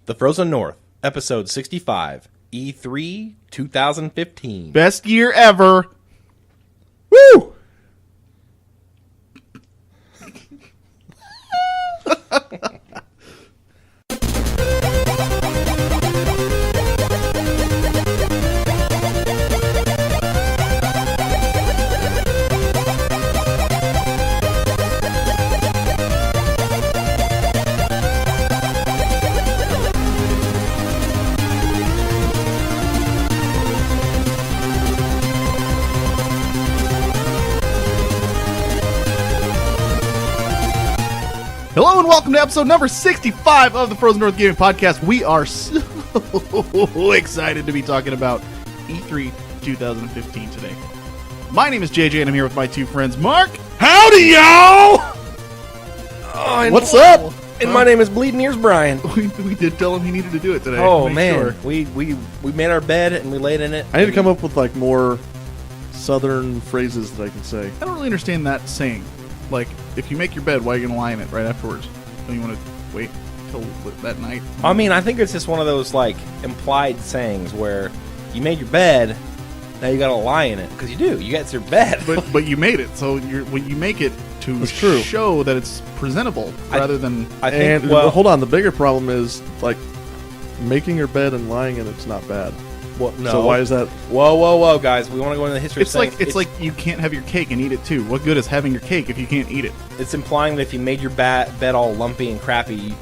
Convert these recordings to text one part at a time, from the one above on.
The Frozen North, Episode 65, E3 2015. Best year ever. Woo! Hello and welcome to episode number 65 of the Frozen North Gaming Podcast. We are so excited to be talking about E3 2015 today. My name is JJ and I'm here with my two friends, Mark. Howdy, y'all! What's up? And my name is Bleeding Ears Brian. We did tell him he needed to do it today. Oh, Make man. sure. We made our bed and we laid in it. I need to come up with like more southern phrases that I can say. I don't really understand that saying. Like, if you make your bed, why are you going to lie in it right afterwards? Don't you want to wait till that night? I mean, I think it's just one of those, like, implied sayings where you made your bed, now you gotta lie in it. Because you do. You got your bed. But you made it, so when you make it to That's true. show that it's presentable rather than... I think, And well, hold on, the bigger problem is like making your bed and lying in it's not bad. well, no. So why is that? Whoa, guys. We want to go into the history It's of like things. it's like you can't have your cake and eat it too. What good is having your cake if you can't eat it? It's implying that if you made your bed all lumpy and crappy,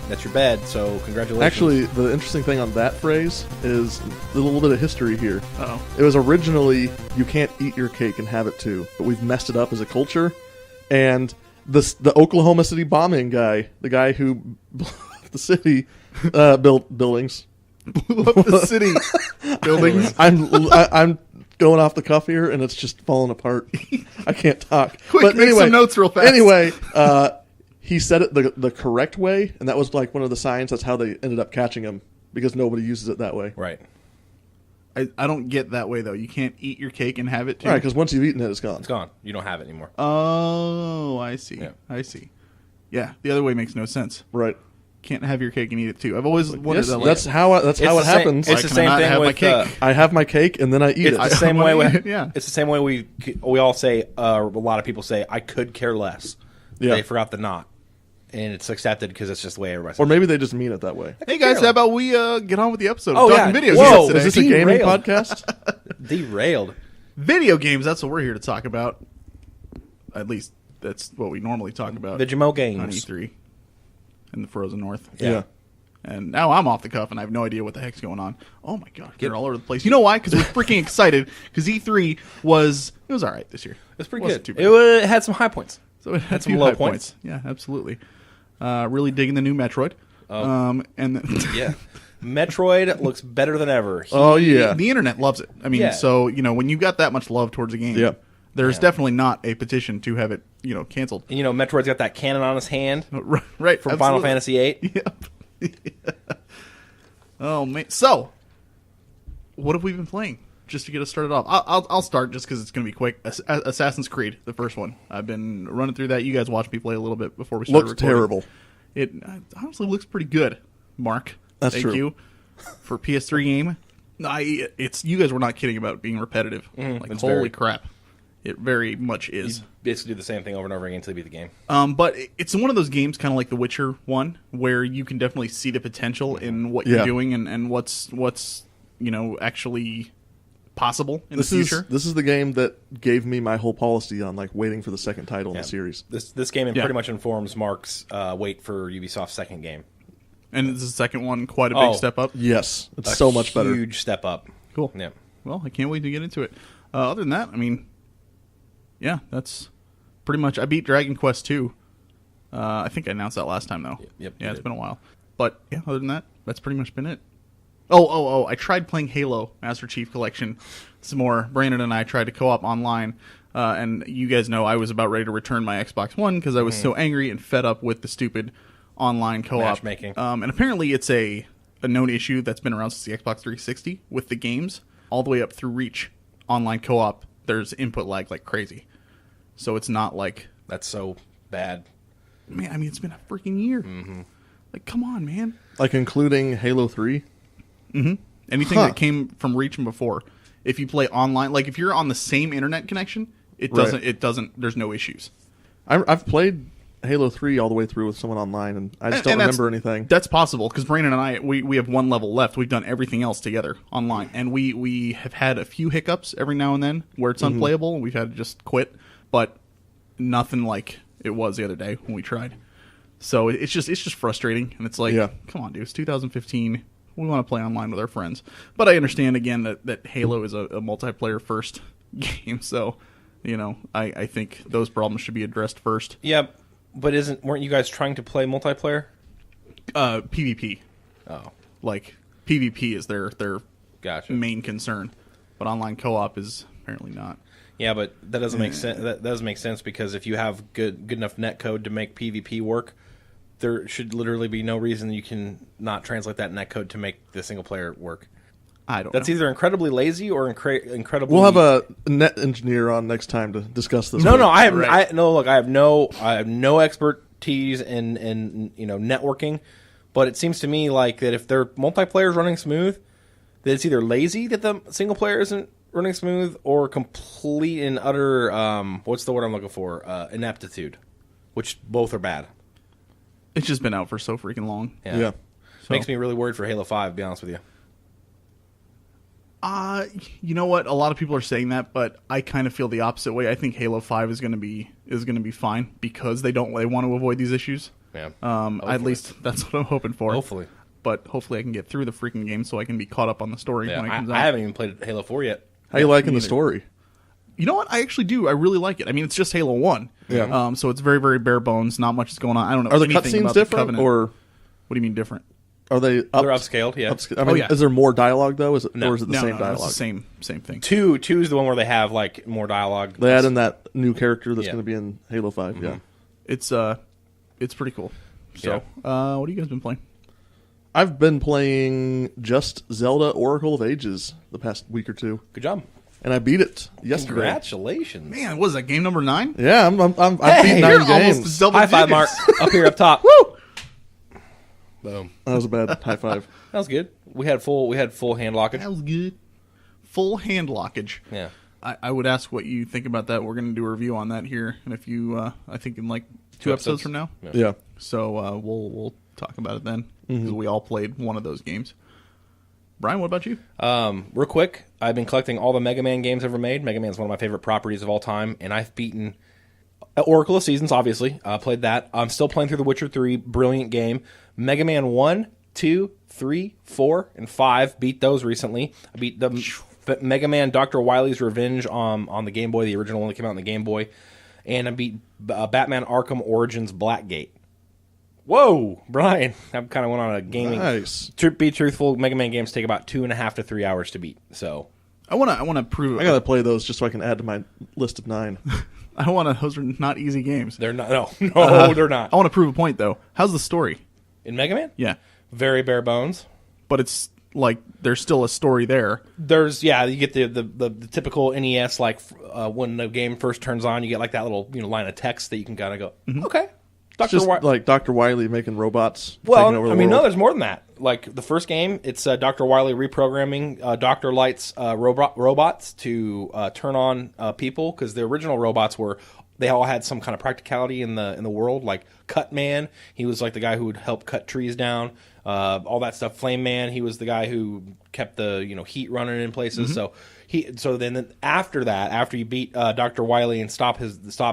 that's your bed, so congratulations. Actually, the interesting thing on that phrase is a little bit of history here. Uh-oh. It was originally you can't eat your cake and have it too, but we've messed it up as a culture. And the Oklahoma City bombing guy, the guy who blew up the city buildings. Blew up the city buildings. I'm going off the cuff here, and it's just falling apart. I can't talk. Quick, make some notes real fast. Anyway, he said it the correct way, and that was like one of the signs. That's how they ended up catching him, because nobody uses it that way. Right. I don't get that way though. You can't eat your cake and have it too. Right, because once you've eaten it, it's gone. It's gone. You don't have it anymore. Oh, I see. Yeah. I see. Yeah, the other way makes no sense. Right. Can't have your cake and eat it too. I've always wondered Yes, that. that's how it the same- happens. It's Why the can I same not thing have my with cake? I have my cake and then I eat It's it. the same way. Yeah. It's the same way we all say. A lot of people say, "I could care less." Yeah. They forgot the not, and it's accepted because it's just the way everybody. Or maybe they just mean it that way. Hey guys, how about we get on with the episode? Oh, Talking yeah. videos. Whoa, today. Is this a gaming Derailed. podcast? Derailed. Video games, that's what we're here to talk about. At least that's what we normally talk about Vigimo on games. E3 in the Frozen North. Yeah. And now I'm off the cuff and I have no idea what the heck's going on. Oh my god, they're all over the place. You know why? Because we're freaking excited. Because E3 was all right this year. It's pretty Wasn't good. too bad. It had some high points. So it had had some a few low high points. Yeah, absolutely. Really digging the new Metroid. And then Yeah. Metroid looks better than ever. Oh, yeah. the internet loves it. I mean, Yeah. so when you got that much love towards a game, Yeah. there's Yeah. definitely not a petition to have it canceled. And Metroid's got that cannon on his hand Right from Final absolutely. Fantasy VIII. Yep. Oh man. So, what have we been playing? Just to get us started off, I'll start just because it's going to be quick. Assassin's Creed, the first one. I've been running through that. You guys watched me play a little bit before we started. Looks recording. terrible. It honestly looks pretty good. Mark, That's thank true. you for PS3 game. It's you guys were not kidding about it being repetitive. it's Holy very- crap, it very much is. You basically do the same thing over and over again until you beat the game. But it's one of those games, kind of like The Witcher one, where you can definitely see the potential in what Yeah. you're doing and what's actually possible in the future. This is the game that gave me my whole policy on like waiting for the second title in the series. This game Yeah. pretty much informs Mark's wait for Ubisoft's second game. And this is the second one, quite a big step up. Yes, it's A so much better. Huge step up. Cool. Yeah. Well, I can't wait to get into it. Other than that, I mean, yeah, that's pretty much. I beat Dragon Quest 2. I think I announced that last time, though. Yep, Yeah, you it's did. been a while. But, yeah, other than that, that's pretty much been it. Oh, I tried playing Halo Master Chief Collection some more. Brandon and I tried to co-op online. And you guys know I was about ready to return my Xbox One because I was so angry and fed up with the stupid online co-op. Matchmaking. And apparently it's a known issue that's been around since the Xbox 360 with the games. All the way up through Reach. Online co-op, there's input lag like crazy. So it's not like... That's so bad. Man, I mean, it's been a freaking year. Like, come on, man. Like including Halo 3? Anything that came from Reach and before. If you play online, like if you're on the same internet connection, it doesn't. There's no issues. I've played Halo 3 all the way through with someone online, and I just don't remember anything. That's possible, because Brandon and I, we have one level left. We've done everything else together online, and we have had a few hiccups every now and then where it's unplayable, and we've had to just quit, but nothing like it was the other day when we tried. So it's just frustrating, and it's like, come on, dude, it's 2015. We want to play online with our friends. But I understand, again, that Halo is a multiplayer-first game, so, I think those problems should be addressed first. Yeah, but weren't you guys trying to play multiplayer? PvP. Oh. Like, PvP is their Gotcha. main concern, but online co-op is apparently not. Yeah, but that doesn't make sense. That doesn't make sense, because if you have good enough netcode to make PvP work, there should literally be no reason you can not translate that netcode to make the single player work. I don't know. That's either incredibly lazy or incredibly. We'll have a net engineer on next time to discuss this. No, I have. Look, I have no expertise in networking, but it seems to me like that if their multiplayer is running smooth, that it's either lazy that the single player isn't running smooth, or complete and utter what's the word I'm looking for? Ineptitude, which both are bad. It's just been out for so freaking long. Yeah. Makes me really worried for Halo 5, to be honest with you. You know what? A lot of people are saying that, but I kind of feel the opposite way. I think Halo 5 is going to be fine, because they want to avoid these issues. Yeah. At least that's what I'm hoping for. Hopefully. But hopefully I can get through the freaking game so I can be caught up on the story when it comes out. I haven't even played Halo 4 yet. How you liking the story? You know what? I actually do. I really like it. I mean, it's just Halo 1. Yeah. So it's very, very bare bones. Not much is going on. I don't know. Are the anything cutscenes about different, or what do you mean different? are they They're upscaled, yeah. I mean, is there more dialogue though? Or is it the same No, dialogue? it's the same thing. 2 is the one where they have like more dialogue. They add in that new character that's Yeah. going to be in Halo 5. Yeah. It's pretty cool. So, what have you guys been playing? I've been playing just Zelda Oracle of Ages the past week or two, Good job. and I beat it yesterday. Congratulations. Man, what is that, game number 9? Yeah, I've beat Hey, 9 you're games. almost double High five, Mark. digits. Up here, up top. Woo! Boom. That was a bad high five. That was good. We had full hand lockage. That was good. Full hand lockage. Yeah. I would ask what you think about that. We're going to do a review on that here, and if you, I think in like 2 episodes from now. Yeah. So we'll talk about it then, because we all played one of those games. Brian, what about you? Real quick, I've been collecting all the Mega Man games ever made. Mega Man is one of my favorite properties of all time, and I've beaten Oracle of Seasons, obviously. Played that. I'm still playing through The Witcher 3. Brilliant game. Mega Man 1, 2, 3, 4, and 5. Beat those recently. I beat the Mega Man Dr. Wily's Revenge on the Game Boy, the original one that came out on the Game Boy. And I beat Batman Arkham Origins Blackgate. Whoa, Brian! I kind of went on a gaming. Nice. To be truthful, Mega Man games take about 2.5 to 3 hours to beat. So I want to prove. I got to play those just so I can add to my list of 9. Those are not easy games. they're not. No, they're not. I want to prove a point though. How's the story? In Mega Man, Yeah, very bare bones. but it's like there's still a story there. There's you get the typical NES when the game first turns on, you get like that little line of text that you can kind of go, okay. It's just like Dr. Wily making robots. Well, taking over the I mean, world. no, there's more than that. Like the first game, it's Dr. Wily reprogramming Dr. Light's robots to turn on people, because the original robots they all had some kind of practicality in the world. Like Cut Man, he was like the guy who would help cut trees down. All that stuff. Flame Man, he was the guy who kept the heat running in places. So then after that, after you beat Dr. Wily and stop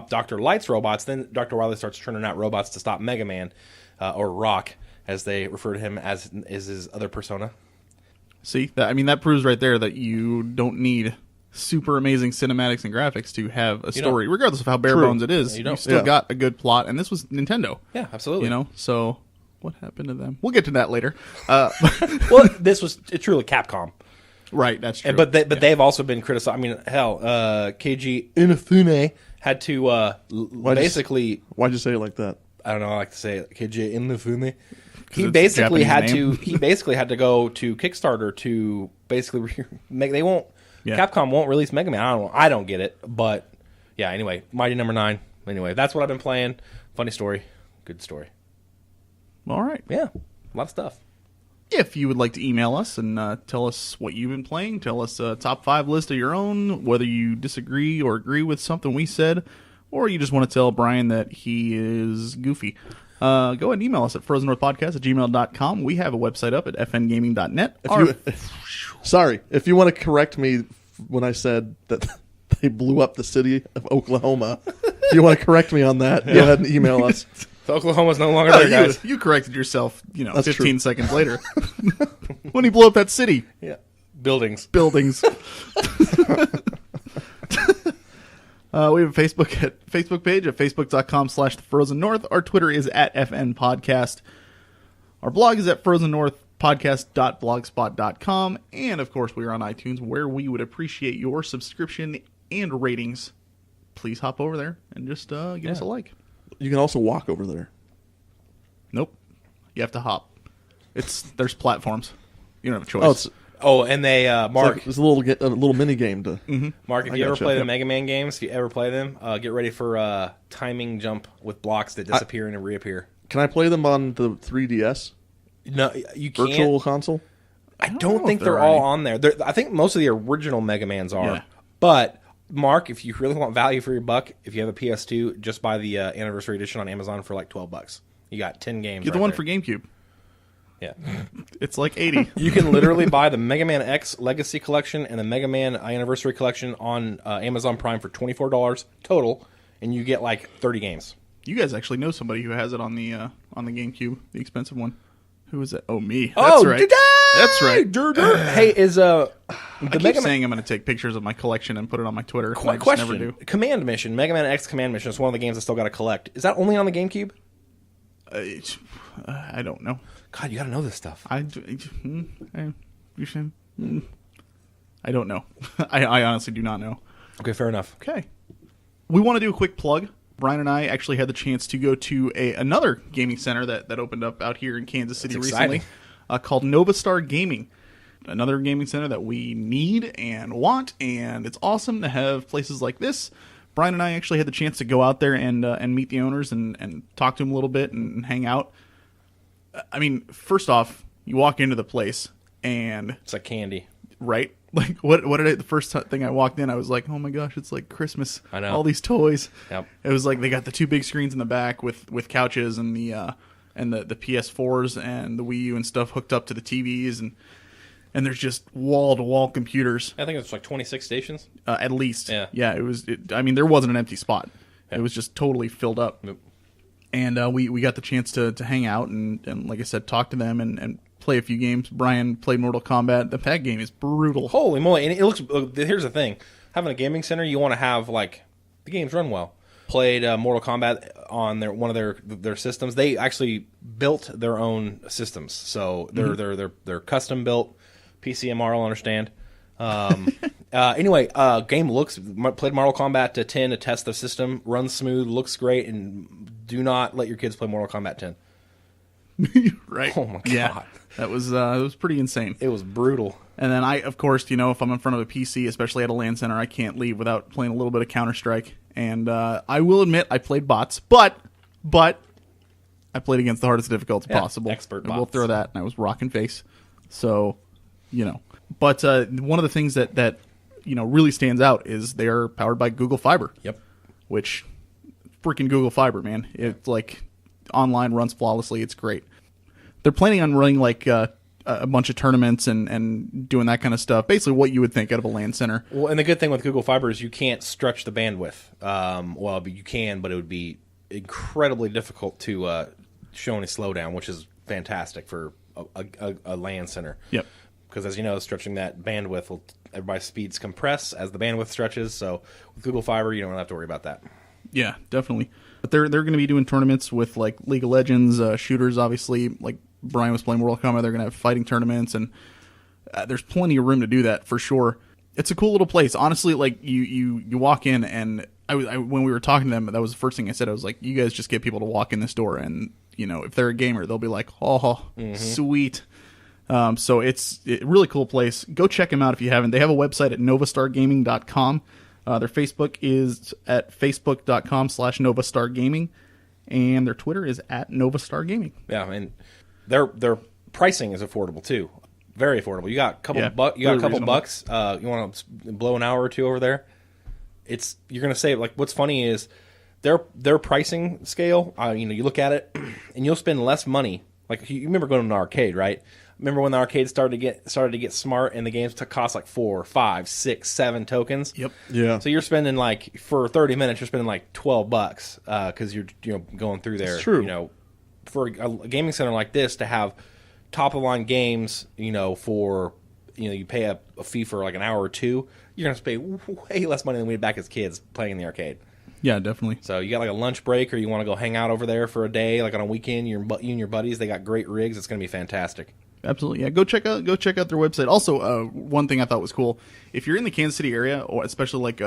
Dr. Light's robots, then Dr. Wily starts turning out robots to stop Mega Man, or Rock, as they refer to him as is his other persona. See, that proves right there that you don't need super amazing cinematics and graphics to have a story, regardless of how bare bones it is. You still got a good plot, and this was Nintendo. Yeah, absolutely. So what happened to them? We'll get to that later. Well, it's truly Capcom. Right, that's true. But they've also been criticized. I mean, hell, Keiji Inafune had to basically. Why'd you say it like that? I don't know. I like to say it, Keiji Inafune. He basically had to go to Kickstarter to basically make. They won't. Yeah. Capcom won't release Mega Man. I don't get it. But yeah. Anyway, Mighty Number 9. Anyway, that's what I've been playing. Funny story. Good story. All right. Yeah, a lot of stuff. If you would like to email us and tell us what you've been playing, tell us a top 5 list of your own, whether you disagree or agree with something we said, or you just want to tell Brian that he is goofy, go ahead and email us at frozennorthpodcast@gmail.com. We have a website up at fngaming.net. If you want to correct me when I said that they blew up the city of Oklahoma, if you want to correct me on that, go ahead and email us. So Oklahoma's no longer there, guys. You corrected yourself, That's 15 true. seconds later. When he blew up that city. Yeah. Buildings. We have a Facebook page at facebook.com/thefrozennorth. Our Twitter is at FNPodcast. Our blog is at frozennorthpodcast.blogspot.com. And, of course, we are on iTunes, where we would appreciate your subscription and ratings. Please hop over there and just give us a like. You can also walk over there. Nope. You have to hop. There's platforms. You don't have a choice. And they Mark. It's a little mini game to. Mark, if you ever play the Mega Man games, if you ever play them, get ready for timing jump with blocks that disappear and reappear. Can I play them on the 3DS? No, you can't. Virtual console? I don't think they're all on there. I think most of the original Mega Mans are. Yeah. But, Mark, if you really want value for your buck, if you have a PS2, just buy the Anniversary Edition on Amazon for like $12. You got 10 games. Get the one for GameCube. Yeah. It's like 80. You can literally buy the Mega Man X Legacy Collection and the Mega Man Anniversary Collection on Amazon Prime for $24 total, and you get like 30 games. You guys actually know somebody who has it on the GameCube, the expensive one. Who is it? Oh, me. That's right. That's right. Hey, is I keep saying I'm going to take pictures of my collection and put it on my Twitter. And I just never do. Command Mission, Mega Man X Command Mission is one of the games I still got to collect. Is that only on the GameCube? I don't know. God, you got to know this stuff. I don't know. I honestly do not know. Okay, fair enough. Okay. We want to do a quick plug. Brian and I actually had the chance to go to another gaming center that opened up out here in Kansas City recently, called Nova Star Gaming. Another gaming center that we need and want, and it's awesome to have places like this. Brian and I actually had the chance to go out there and meet the owners and talk to them a little bit and hang out. I mean, first off, you walk into the place and it's like candy, right? Like what did the first thing I walked in, I was like, oh my gosh, it's like Christmas. I know, all these toys. Yep. It was like they got the 2 big screens in the back with couches and the PS4s and the Wii U and stuff hooked up to the TVs and there's just wall to wall computers. I think it's like 26 stations at least. Yeah. It was. I mean, there wasn't an empty spot. Yep. It was just totally filled up. Yep. And we got the chance to hang out and like I said, talk to them and play a few games. Brian played Mortal Kombat. The game is brutal. Holy moly! And it looks. Here's the thing: having a gaming center, you want to have like the games run well. Played Mortal Kombat on one of their systems. They actually built their own systems, so they're custom built. PCMR, I'll understand. Anyway, game played Mortal Kombat 10 to test the system. Runs smooth, looks great, and do not let your kids play Mortal Kombat 10. Right. Oh my god. Yeah. That was it was pretty insane. It was brutal. And then of course, if I'm in front of a PC, especially at a LAN center, I can't leave without playing a little bit of Counter-Strike. And I will admit I played bots, but I played against the hardest difficulty possible. Expert bots. We'll bots. throw that, and I was rocking face. So, But one of the things that really stands out is they are powered by Google Fiber. Yep. Which, freaking Google Fiber, man. It's like online, runs flawlessly. It's great. They're planning on running like a bunch of tournaments and doing that kind of stuff. Basically what you would think out of a LAN center. Well, and the good thing with Google Fiber is you can't stretch the bandwidth. Well, you can, but it would be incredibly difficult to show any slowdown, which is fantastic for a LAN center. Yep. Because as you know, stretching that bandwidth, everybody's speeds compress as the bandwidth stretches. So with Google Fiber, you don't have to worry about that. Yeah, definitely. But they're going to be doing tournaments with like League of Legends, shooters, obviously. Like Brian was playing Mortal Kombat, they're going to have fighting tournaments, and there's plenty of room to do that for sure. It's a cool little place. Honestly, like you walk in, and I when we were talking to them, that was the first thing I said. I was like, you guys just get people to walk in this door, and if they're a gamer, they'll be like, oh, sweet. So it's a really cool place. Go check them out if you haven't. They have a website at novastargaming.com. Their Facebook is at facebook.com/novastargaming. and their Twitter is at Novastar Gaming. Yeah, and their pricing is affordable too, very affordable. You got a couple reasonable. bucks. You want to blow an hour or two over there? You're gonna save. Like, what's funny is their pricing scale. You look at it, and you'll spend less money. Like, you remember going to an arcade, right? Remember when the arcade started to get smart and the games cost like 4, 5, 6, 7 tokens? Yep. Yeah. So you're spending for 30 minutes, you're spending like $12 because you're going through there. It's true. For a gaming center like this to have top of the line games, for you pay a fee for like an hour or two, you're gonna pay way less money than we did back as kids playing in the arcade. Yeah, definitely. So you got like a lunch break, or you want to go hang out over there for a day, like on a weekend. You and your buddies, they got great rigs. It's gonna be fantastic. Absolutely, yeah. Go check out their website. Also, one thing I thought was cool: if you're in the Kansas City area, or especially like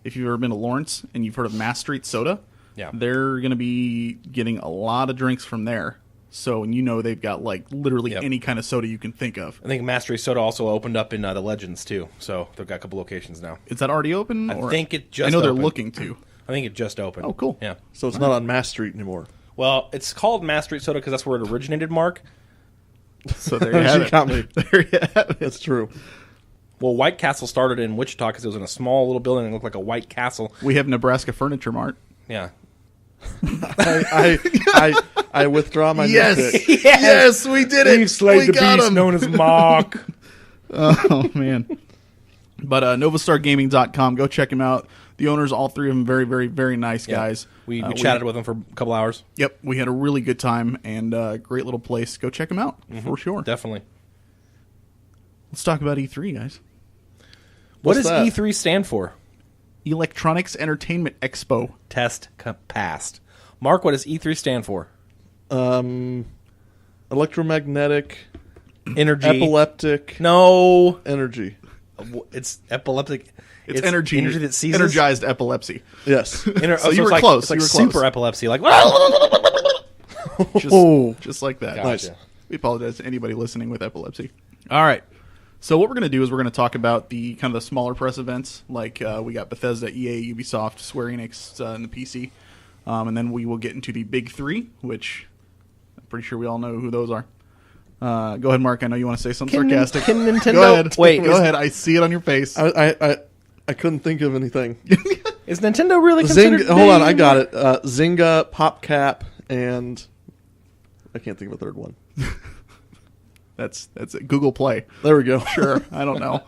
if you've ever been to Lawrence and you've heard of Mass Street Soda, Yeah. they're going to be getting a lot of drinks from there. So, and they've got like literally Yep. any kind of soda you can think of. I think Mastery Soda also opened up in the Legends too, so they've got a couple locations now. Is that already open? I think it just I know opened. they're looking to. I think it just opened. Oh, cool. Yeah. So it's not on Mass Street anymore. Well, it's called Mass Street Soda because that's where it originated, Mark. So there you have You got me. it. There you have it. That's true. Well, White Castle started in Wichita because it was in a small little building and it looked like a white castle. We have Nebraska Furniture Mart. Yeah. I withdraw my nitpick. Yes, we did it. We've slayed We the got beast him. known as Mock. Oh, man. But NovastarGaming.com, go check him out. The owners, all three of them, very, very, very nice guys. We chatted with them for a couple hours. Yep, we had a really good time and great little place. Go check them out for sure. Definitely. Let's talk about E3, guys. What What's does that? E3 stand for? Electronics Entertainment Expo. Test passed. Mark, what does E3 stand for? Electromagnetic, Energy. epileptic, No. energy. It's epileptic. It's energy. Energy that seizes. Energized epilepsy. Yes. So you were it's close. It's like You were close. super epilepsy. Like, Just like that. Gotcha. We apologize to anybody listening with epilepsy. All right. So what we're going to do is we're going to talk about the kind of the smaller press events, like we got Bethesda, EA, Ubisoft, Square Enix, and the PC. And then we will get into the big three, which I'm pretty sure we all know who those are. Go ahead, Mark. I know you want to say something sarcastic. Can Nintendo... Go ahead. Wait, Go ahead. I see it on your face. I couldn't think of anything. is Nintendo really considered Hold on, big? I got it. Zynga, PopCap, and I can't think of a third one. That's it. Google Play. There we go. Sure. I don't know.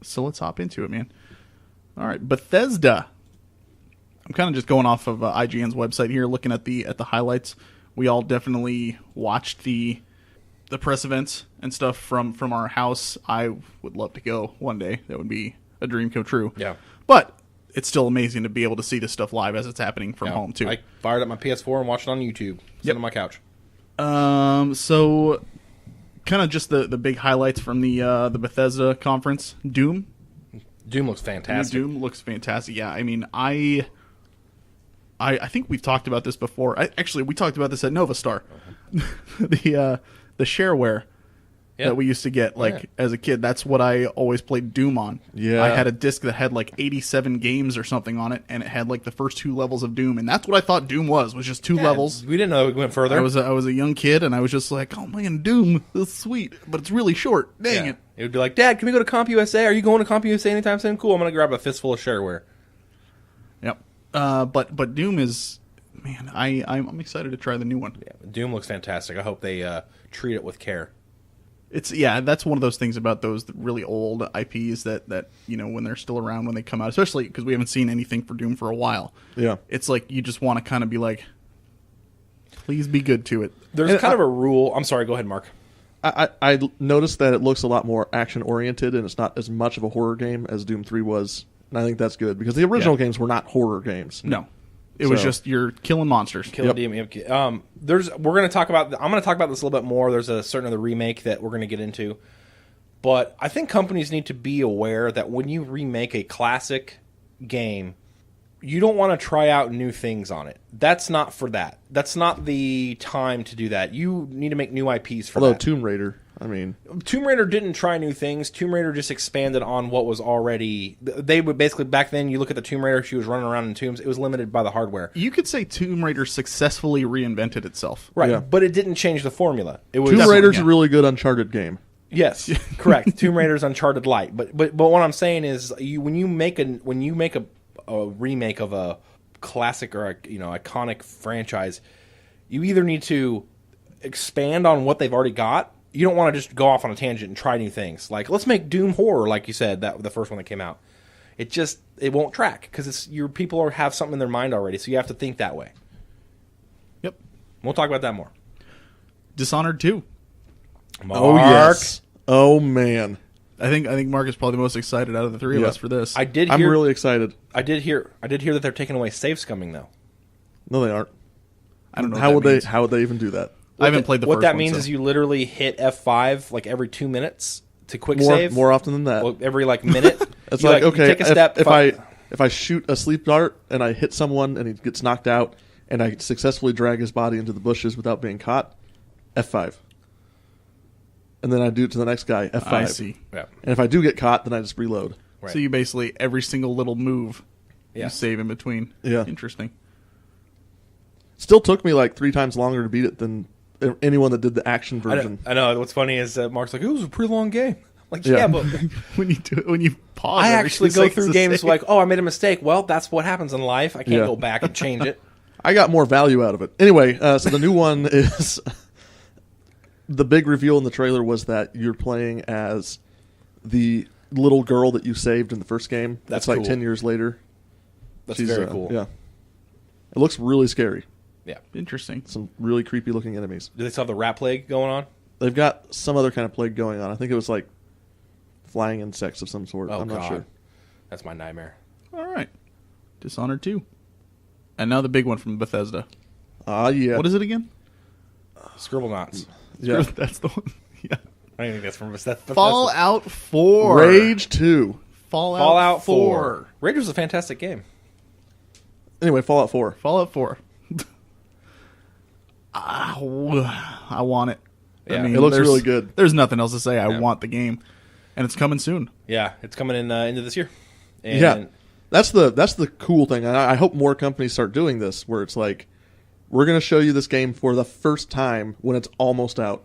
So let's hop into it, man. All right, Bethesda. I'm kind of just going off of IGN's website here, looking at the highlights. We all definitely watched the press events and stuff from our house. I would love to go one day. That would be a dream come true. Yeah. But it's still amazing to be able to see this stuff live as it's happening from home too. I fired up my PS4 and watched it on YouTube. Sitting on my couch. So kind of just the big highlights from the Bethesda conference. Doom. Doom looks fantastic. Doom looks fantastic. Yeah, I mean, I think we've talked about this before. Actually, we talked about this at Novastar. The shareware that we used to get as a kid. That's what I always played Doom on. Yeah. I had a disc that had like 87 games or something on it, and it had like the first 2 levels of Doom, and that's what I thought Doom was just 2 levels. We didn't know it went further. I was a young kid, and I was just like, oh man, Doom, that's sweet, but it's really short. Dang it. It would be like, Dad, can we go to CompUSA? Are you going to CompUSA anytime soon? Cool, I'm going to grab a fistful of shareware. Yep. But Doom is, man, I'm excited to try the new one. Yeah, Doom looks fantastic. I hope they treat it with care. That's one of those things about those really old IPs that when they're still around when they come out, especially because we haven't seen anything for Doom for a while. Yeah. It's like you just want to kind of be like, please be good to it. There's kind of a rule. I'm sorry, go ahead, Mark. I noticed that it looks a lot more action-oriented, and it's not as much of a horror game as Doom 3 was. And I think that's good, because the original games were not horror games. No. It was So- just you're killing monsters. We're going to talk about. I'm going to talk about this a little bit more. There's a certain other remake that we're going to get into, but I think companies need to be aware that when you remake a classic game, you don't want to try out new things on it. That's not for that. That's not the time to do that. You need to make new IPs for Although that. Tomb Raider, I mean, Tomb Raider didn't try new things. Tomb Raider just expanded on what was already. They would basically, back then, you look at the Tomb Raider, she was running around in tombs. It was limited by the hardware. You could say Tomb Raider successfully reinvented itself. Right, Yeah. but it didn't change the formula. It was Tomb Raider's yeah. a really good Uncharted game. Yes, correct. Tomb Raider's Uncharted Light. But what I'm saying is, when you make a remake of a classic or a iconic franchise, you either need to expand on what they've already got. You don't want to just go off on a tangent and try new things. Like, let's make Doom horror, like you said, that the first one that came out. It won't track because it's your people have something in their mind already, so you have to think that way. Yep. We'll talk about that more. Dishonored 2. Mark. Oh yes. Oh man. I think Mark is probably the most excited out of the three of us for this. I'm really excited. I did hear that they're taking away save scumming though. No, they aren't. I don't know How what would that they even do that? I haven't played the What first that one, means so. is you literally hit F5 like every 2 minutes to quick More save. more often than that. Well, every like minute. It's you, like you okay, take a step. if I shoot a sleep dart and I hit someone and he gets knocked out and I successfully drag his body into the bushes without being caught, F5. And then I do it to the next guy, F5. I see. Yeah. And if I do get caught, then I just reload. Right. So you basically, every single little move, Yeah. you save in between. Yeah. Interesting. Still took me like 3 times longer to beat it than anyone that did the action version. I know. What's funny is Mark's like, it was a pretty long game. I'm like, Yeah. yeah, but when you pause, I every actually 2 go seconds through to games save. like, oh, I made a mistake. Well, that's what happens in life. I can't Yeah. go back and change it. I got more value out of it. Anyway, so the new one is the big reveal in the trailer was that you're playing as the little girl that you saved in the first game. That's like cool. 10 years later. That's very cool. Yeah. It looks really scary. Yeah. Interesting. Some really creepy looking enemies. Do they still have the rat plague going on? They've got some other kind of plague going on. I think it was like flying insects of some sort. Oh, I'm not God. sure. That's my nightmare. All right. Dishonored 2. And now the big one from Bethesda. Yeah. What is it again? Scribble knots. Yeah. That's the one. Yeah. I don't think that's from that's Fallout 4. Rage 2. Fallout 4. Rage was a fantastic game. Anyway, Fallout 4. Fallout 4. I want it. Yeah. It looks there's- really good. There's nothing else to say. I Yeah. want the game. And it's coming soon. Yeah, it's coming in into this year. And Yeah. That's the cool thing. And I hope more companies start doing this where it's like, we're going to show you this game for the first time when it's almost out.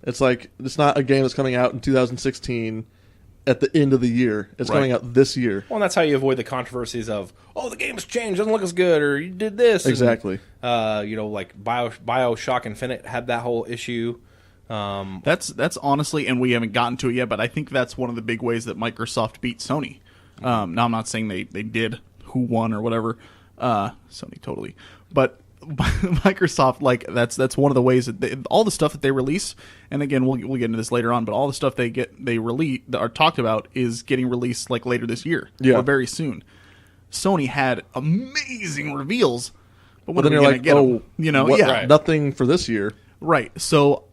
It's like, it's not a game that's coming out in 2016 at the end of the year. It's Right. coming out this year. Well, and that's how you avoid the controversies of, oh, the game's changed, doesn't look as good, or you did this. Exactly. And, like BioShock Infinite had that whole issue. That's honestly, and we haven't gotten to it yet, but I think that's one of the big ways that Microsoft beat Sony. Now, I'm not saying they did, who won or whatever. Sony totally. But Microsoft, like, that's one of the ways that all the stuff that they release, and again, we'll get into this later on, but all the stuff they release, that are talked about, is getting released, like, later this year. Yeah. Or very soon. Sony had amazing reveals, but when But then are you're we like, gonna get oh, them? You know, what- yeah. Right. nothing for this year. Right. So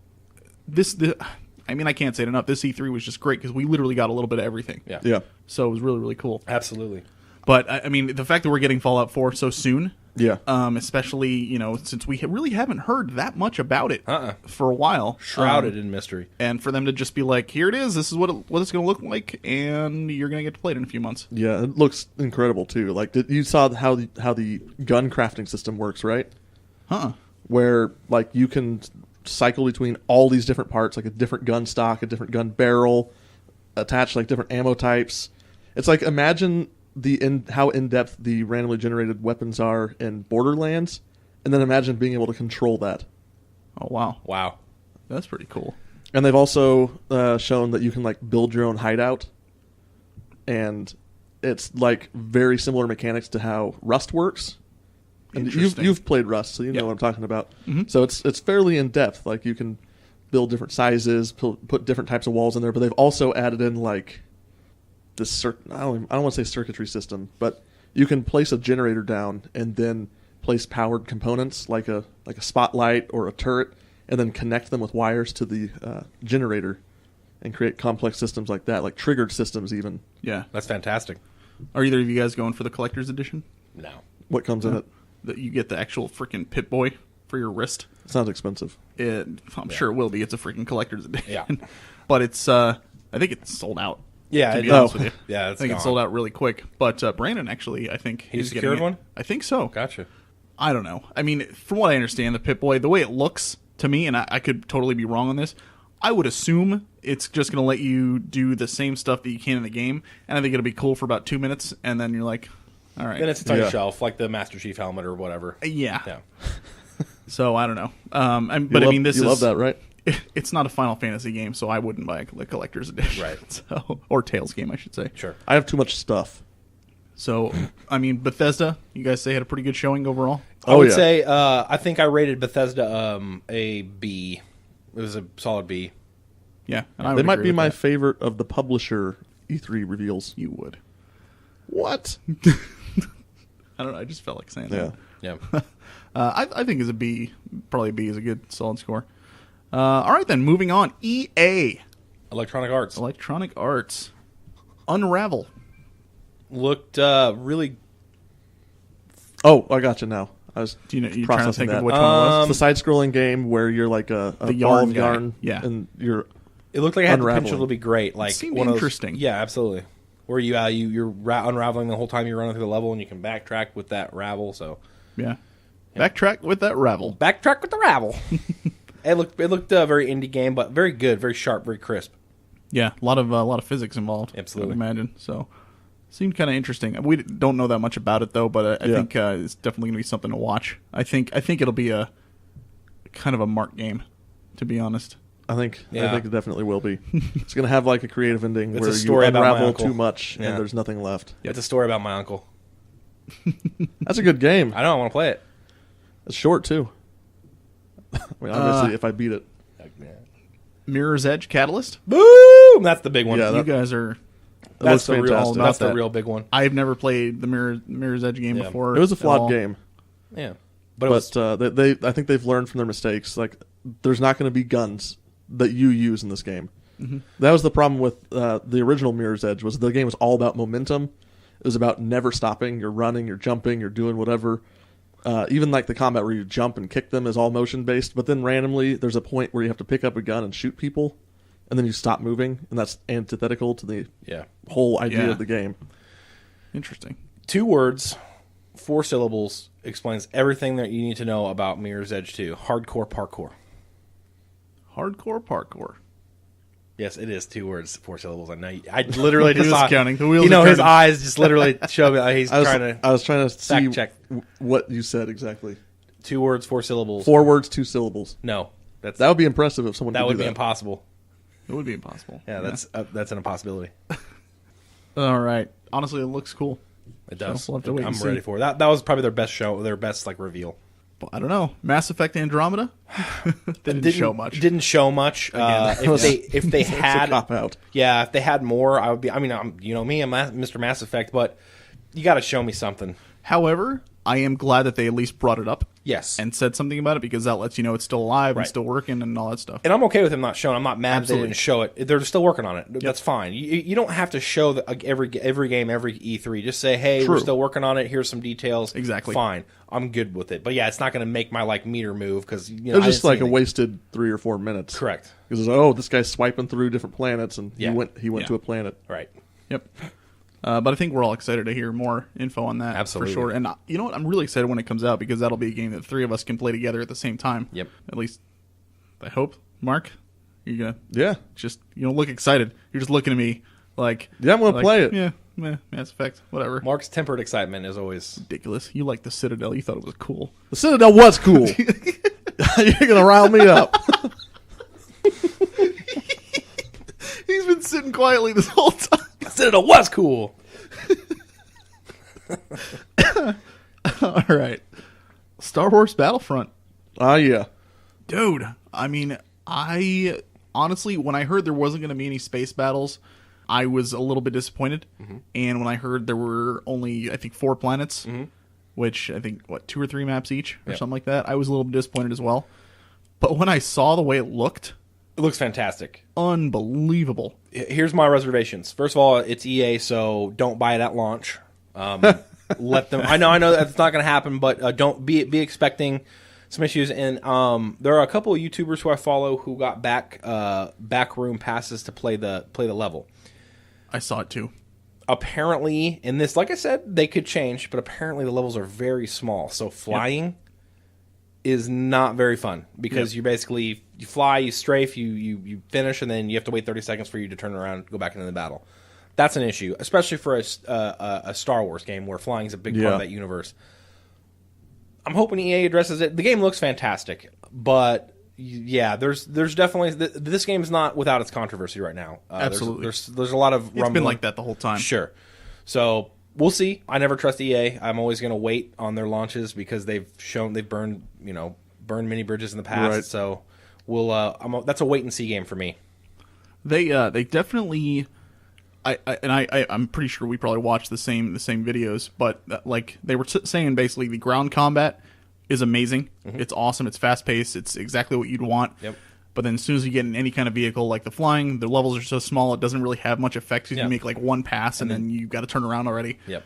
I mean, I can't say it enough. This E3 was just great because we literally got a little bit of everything. Yeah. Yeah. So it was really, really cool. Absolutely. But I mean, the fact that we're getting Fallout 4 so soon, Yeah. especially since we really haven't heard that much about it for a while, Shrouded in mystery. and for them to just be like, "Here it is. This is what it's going to look like, and you're going to get to play it in a few months." Yeah, it looks incredible too. Like you saw how the gun crafting system works, right? Where like you can cycle between all these different parts, like a different gun stock, a different gun barrel, attach like different ammo types. It's like imagine how in depth the randomly generated weapons are in Borderlands, and then imagine being able to control that. Oh wow, Wow. that's pretty cool. And they've also shown that you can like build your own hideout, and it's like very similar mechanics to how Rust works. And Interesting. you've played Rust, so you know Yeah. what I'm talking about. Mhm. So it's fairly in depth. Like you can build different sizes, put different types of walls in there. But they've also added in like this I don't want to say circuitry system, but you can place a generator down and then place powered components like a spotlight or a turret, and then connect them with wires to the generator, and create complex systems like that, like triggered systems even. Yeah. That's fantastic. Are either of you guys going for the collector's edition? No. What comes in it? That you get the actual freaking Pip-Boy for your wrist. Sounds expensive. I'm sure it will be. It's a freaking collector's edition. Yeah. But it's I think it's sold out. Yeah, to be honest with you. Yeah, I think it's sold out really quick. But Brandon actually, I think He is secured getting it. one? I think so. Gotcha. I don't know. I mean, from what I understand, the Pip-Boy, the way it looks to me, and I could totally be wrong on this, I would assume it's just going to let you do the same stuff that you can in the game, and I think it'll be cool for about 2 minutes, and then you're like, all right. Then it's on Yeah. your shelf, like the Master Chief helmet or whatever. Yeah. Yeah. So I don't know. I mean, this you love that, right? It's not a Final Fantasy game, so I wouldn't buy a collector's edition. Right. So, or Tales game, I should say. Sure. I have too much stuff. So, I mean, Bethesda, you guys say had a pretty good showing overall? I would yeah. say I think I rated Bethesda a B. It was a solid B. Yeah. And I They would might agree be with my that. favorite of the publisher E3 reveals. You would. What? I don't know. I just felt like saying Yeah. that. Yeah. I think is a B. Probably a B is a good solid score. All right, then. Moving on. EA. Electronic Arts Electronic Arts. Unravel. looked really. Oh, I got you now. I was Do you know? You're trying to processing think that. of which one it was? It's the side-scrolling game where you're like a The ball yarn of guy. yarn, Yeah. and you're It looked like it had the Unraveling. potential to be great. Like seemed one of those- interesting. Yeah, absolutely. Where you're unraveling the whole time you're running through the level, and you can backtrack with that ravel. So Yeah. Backtrack with that ravel. backtrack with the ravel. It looked very indie game, but very good, very sharp, very crisp. Yeah, a lot of physics involved. Absolutely. I would imagine. So, seemed kind of interesting. We don't know that much about it though, but I Yeah. think it's definitely going to be something to watch. I think it'll be a kind of a mark game, to be honest. I think Yeah. it definitely will be. It's going to have like a creative ending It's where a story you about my unravel uncle. too much Yeah. and there's nothing left. It's a story about my uncle. That's a good game. I don't want to play it. It's short too. I mean, obviously, if I beat it, Mirror's Edge Catalyst. Boom! That's the big one. Yeah, You that- guys are. it that's looks the real. fantastic. about That's the that. real big one. I've never played the Mirror's Edge game Yeah. before. It was a at all. flawed game, Yeah, but it was but I think they've learned from their mistakes. Like, there's not going to be guns that you use in this game. Mm-hmm. That was the problem with the original Mirror's Edge. Was the game was all about momentum. It was about never stopping. You're running, you're jumping, you're doing whatever. Even like the combat where you jump and kick them is all motion based. But then randomly, there's a point where you have to pick up a gun and shoot people, and then you stop moving, and that's antithetical to the yeah. whole idea Yeah. of the game. Interesting. 2 words, 4 syllables explains everything that you need to know about Mirror's Edge 2. Hardcore parkour. Hardcore parkour. Yes, it is 2 words, 4 syllables. I know. I literally He just was saw. counting. The wheels You know, are his turning. eyes just literally show me he's I trying was trying to see fact check. what you said exactly. 2 words, 4 syllables. 4 words, 2 syllables. No, That would be impressive if someone that could would do be that. impossible. It would be impossible. Yeah, that's an impossibility. All right. Honestly, it looks cool. It does. So we'll have to wait I'm and ready see. for it. That was probably their best show, their best like reveal. But I don't know. Mass Effect Andromeda didn't show much. Didn't show much. If they It's a had cop out. Yeah, if they had more, I would be. I mean, you know me, I'm Mr. Mass Effect, but you got to show me something. However, I am glad that they at least brought it up Yes, and said something about it because that lets you know it's still alive Right. and still working and all that stuff. and I'm okay with them not showing. I'm not mad that Absolutely. they didn't show it. They're still working on it. That's fine. You don't have to show every game, every E3. Just say, hey, True. we're still working on it. Here's some details. Exactly. Fine. I'm good with it. But yeah, it's not going to make my like meter move because It was I just didn't like see a anything. wasted 3 or 4 minutes. Correct. Because this guy's swiping through different planets, and Yeah. he went Yeah. to a planet. Right. Yep. But I think we're all excited to hear more info on that. Absolutely. For sure. And you know what? I'm really excited when it comes out because that'll be a game that the 3 of us can play together at the same time. Yep. At least, I hope. Mark, you're going to Yeah, just, look excited. You're just looking at me like... yeah, I'm gonna like, play it. Yeah, Mass Effect, whatever. Mark's tempered excitement is always. Ridiculous. You like the Citadel. You thought it was cool. The Citadel was cool. You're gonna rile me up. He's been sitting quietly this whole time. Citadel was cool. All right. Star Wars Battlefront. Yeah. Dude, I mean, I honestly, when I heard there wasn't going to be any space battles, I was a little bit disappointed. And when I heard there were only, I think, 4 planets, which I think, 2 or 3 maps each or Yep. something like that, I was a little bit disappointed as well. But when I saw the way it looked, It looks fantastic. unbelievable. Here's my reservations. First of all, it's EA, so don't buy it at launch. Let them. I know that's not going to happen, but don't be expecting some issues, and there are a couple of YouTubers who I follow who got backroom passes to play the level. I saw it too. Apparently, in this, like I said, they could change, but apparently the levels are very small. So flying is not very fun because you basically you fly, you strafe, you finish, and then you have to wait 30 seconds for you to turn around and go back into the battle. That's an issue, especially for a Star Wars game where flying is a big part of that universe. I'm hoping EA addresses it. The game looks fantastic, but yeah, there's definitely this game is not without its controversy right now. Absolutely, there's a lot of rumbling. It's been like that the whole time. Sure, so we'll see. I never trust EA. I'm always going to wait on their launches because they've burned many bridges in the past. Right. So we'll that's a wait and see game for me. They definitely. I'm pretty sure we probably watched the same videos, but like they were saying, basically the ground combat is amazing. Mm-hmm. It's awesome. It's fast paced. It's exactly what you'd want. Yep. But then as soon as you get in any kind of vehicle, like the flying, the levels are so small it doesn't really have much effect. You make like one pass and then you've got to turn around already. Yep.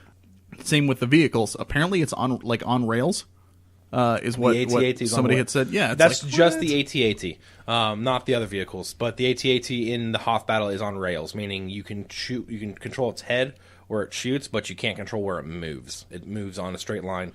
Same with the vehicles. Apparently, it's on rails. Is what somebody had said. Yeah, that's like, just the AT-AT, not the other vehicles. But the AT-AT in the Hoth battle is on rails, meaning you can control its head where it shoots, but you can't control where it moves. It moves on a straight line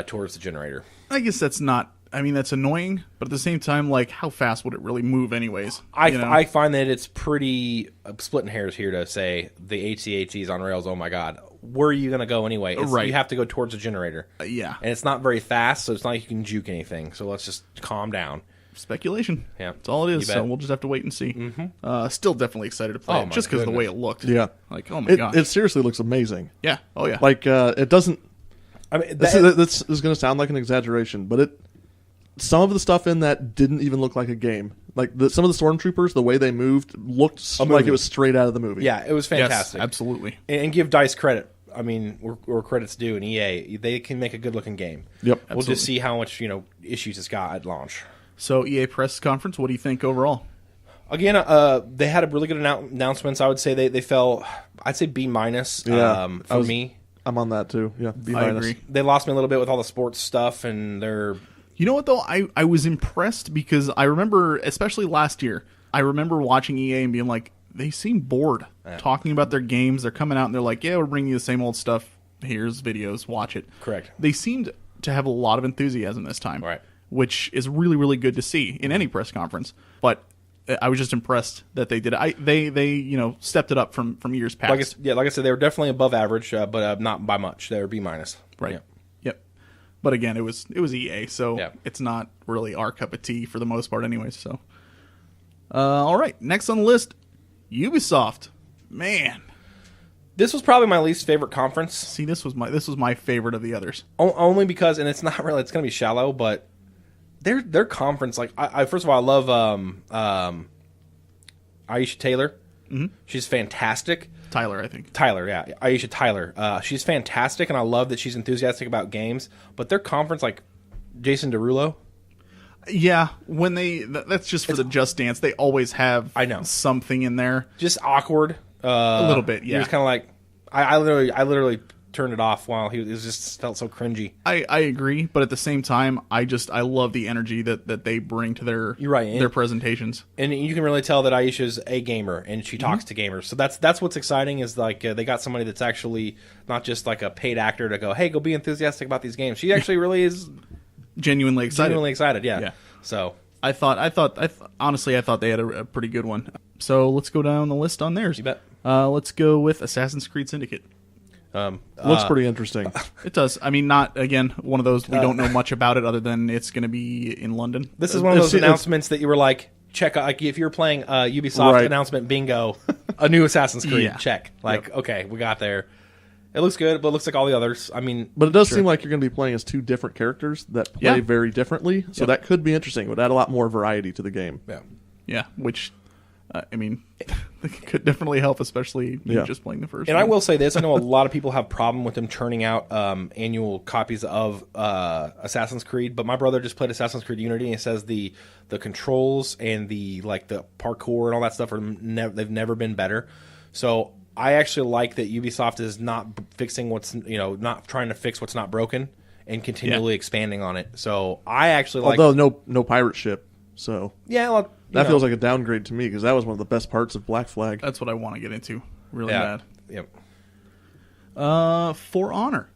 towards the generator. I guess that's not. I mean, that's annoying, but at the same time, like, how fast would it really move, anyways? I find that it's pretty splitting hairs here to say the AT-AT is on rails. Oh my god. Where are you going to go anyway? Right. You have to go towards a generator. Yeah. And it's not very fast, so it's not like you can juke anything. So let's just calm down. Speculation. Yeah. That's all it is, so we'll just have to wait and see. Mm-hmm. Still definitely excited to play it, just because of the way it looked. Yeah. Like, oh my gosh. It seriously looks amazing. Yeah. Oh, yeah. Like, it doesn't... I mean, this is going to sound like an exaggeration, but some of the stuff in that didn't even look like a game. Like, some of the stormtroopers, the way they moved, looked like it was straight out of the movie. Yeah, it was fantastic. Yes, absolutely. And give DICE credit. I mean, where credit's due in EA, they can make a good-looking game. Yep, absolutely. We'll just see how much issues it's got at launch. So, EA press conference, what do you think overall? Again, they had a really good announcements. I would say they fell, I'd say B- for me. I'm on that too. Yeah, B-. I agree. They lost me a little bit with all the sports stuff, and they're... You know what, though? I was impressed because I remember, especially last year, I remember watching EA and being like, they seem bored talking about their games. They're coming out and they're like, yeah, we're bringing you the same old stuff. Here's videos. Watch it. Correct. They seemed to have a lot of enthusiasm this time, right? Which is really, really good to see in any press conference. But I was just impressed that they did it. They stepped it up from years past. Like I said, they were definitely above average, but not by much. They were B-. Right. Yeah. Yep. But again, it was EA, so it's not really our cup of tea for the most part, anyway. So, all right, next on the list. Ubisoft, man, this was probably my least favorite conference. See, this was my favorite of the others. Only because, and it's not really, it's going to be shallow, but their conference, like I first of all, I love Aisha Taylor. Mm-hmm. She's fantastic. Tyler, I think. Tyler, yeah, Aisha Tyler. She's fantastic, and I love that she's enthusiastic about games. But their conference, like Jason Derulo. Yeah, when that's just for the Just Dance. They always have something in there. Just awkward. A little bit, yeah. He was kind of like, I literally turned it off while it was just felt so cringy. I agree, but at the same time, I love the energy that they bring to their presentations. And you can really tell that Aisha's a gamer and she talks to gamers. So that's what's exciting is like they got somebody that's actually not just like a paid actor to go, hey, go be enthusiastic about these games. She actually really is genuinely excited. Yeah. So honestly, I thought they had a pretty good one. So let's go down the list on theirs. You bet. Let's go with Assassin's Creed Syndicate. Looks pretty interesting. It does. I mean, not, again, one of those, we don't know much about it other than it's going to be in London. This is one of those announcements that you were like, check, like if you're playing Ubisoft announcement bingo, a new Assassin's Creed, check. Like, okay, we got there. It looks good, but it looks like all the others. I mean, but it does seem like you're going to be playing as two different characters that play very differently. So that could be interesting. It would add a lot more variety to the game. Yeah, which, I mean, could definitely help, especially just playing the first And one. I will say this. I know a lot of people have problem with them churning out annual copies of Assassin's Creed, but my brother just played Assassin's Creed Unity, and he says the controls and the parkour and all that stuff they've never been better. So I actually like that Ubisoft is not fixing not trying to fix what's not broken, and continually expanding on it. So I actually like. Although no pirate ship, so Yeah, well, that feels like a downgrade to me because that was one of the best parts of Black Flag. That's what I want to get into really bad. Yep. For Honor.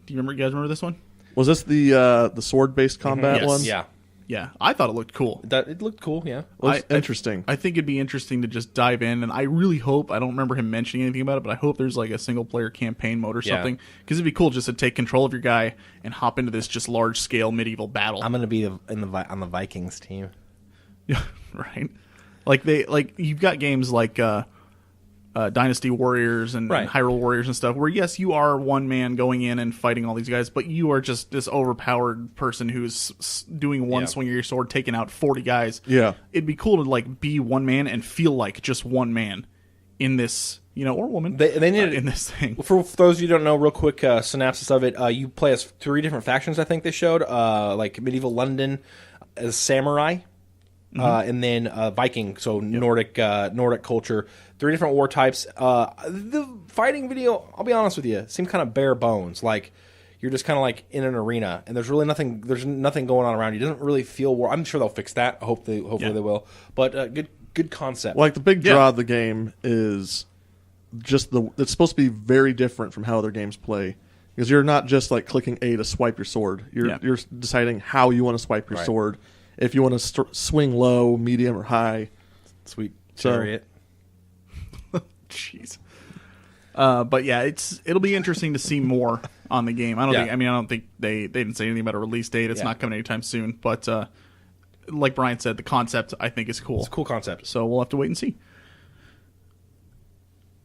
Do you guys remember this one? Was this the sword-based combat Yes. one? Yeah. Yeah, I thought it looked cool. It looked cool. Yeah. Well, it's interesting. I think it'd be interesting to just dive in, and I really hope, I don't remember him mentioning anything about it, but I hope there's like a single-player campaign mode or something, because it'd be cool just to take control of your guy and hop into this just large-scale medieval battle. I'm gonna be on the Vikings team. Yeah, right. Like you've got games like Dynasty Warriors and Hyrule Warriors and stuff, where yes, you are one man going in and fighting all these guys, but you are just this overpowered person who's doing one swing of your sword, taking out 40 guys. Yeah, it'd be cool to like be one man and feel like just one man in this, or woman. They need in this thing. For those of you who don't know, real quick synopsis of it: you play as 3 different factions. I think they showed like medieval London as samurai. And then Viking, so Nordic culture. 3 different war types. The fighting video, I'll be honest with you, seemed kind of bare bones. Like you're just kind of like in an arena, and there's really nothing. There's nothing going on around you. It doesn't really feel war. I'm sure they'll fix that. Hopefully they will. But good concept. Well, like the big draw of the game is just it's supposed to be very different from how other games play. Because you're not just like clicking A to swipe your sword. You're deciding how you want to swipe your sword. If you want to swing low, medium, or high. Sweet chariot. Jeez. But yeah, it'll be interesting to see more on the game. I don't think they didn't say anything about a release date. It's not coming anytime soon. But like Brian said, the concept I think is cool. It's a cool concept. So we'll have to wait and see.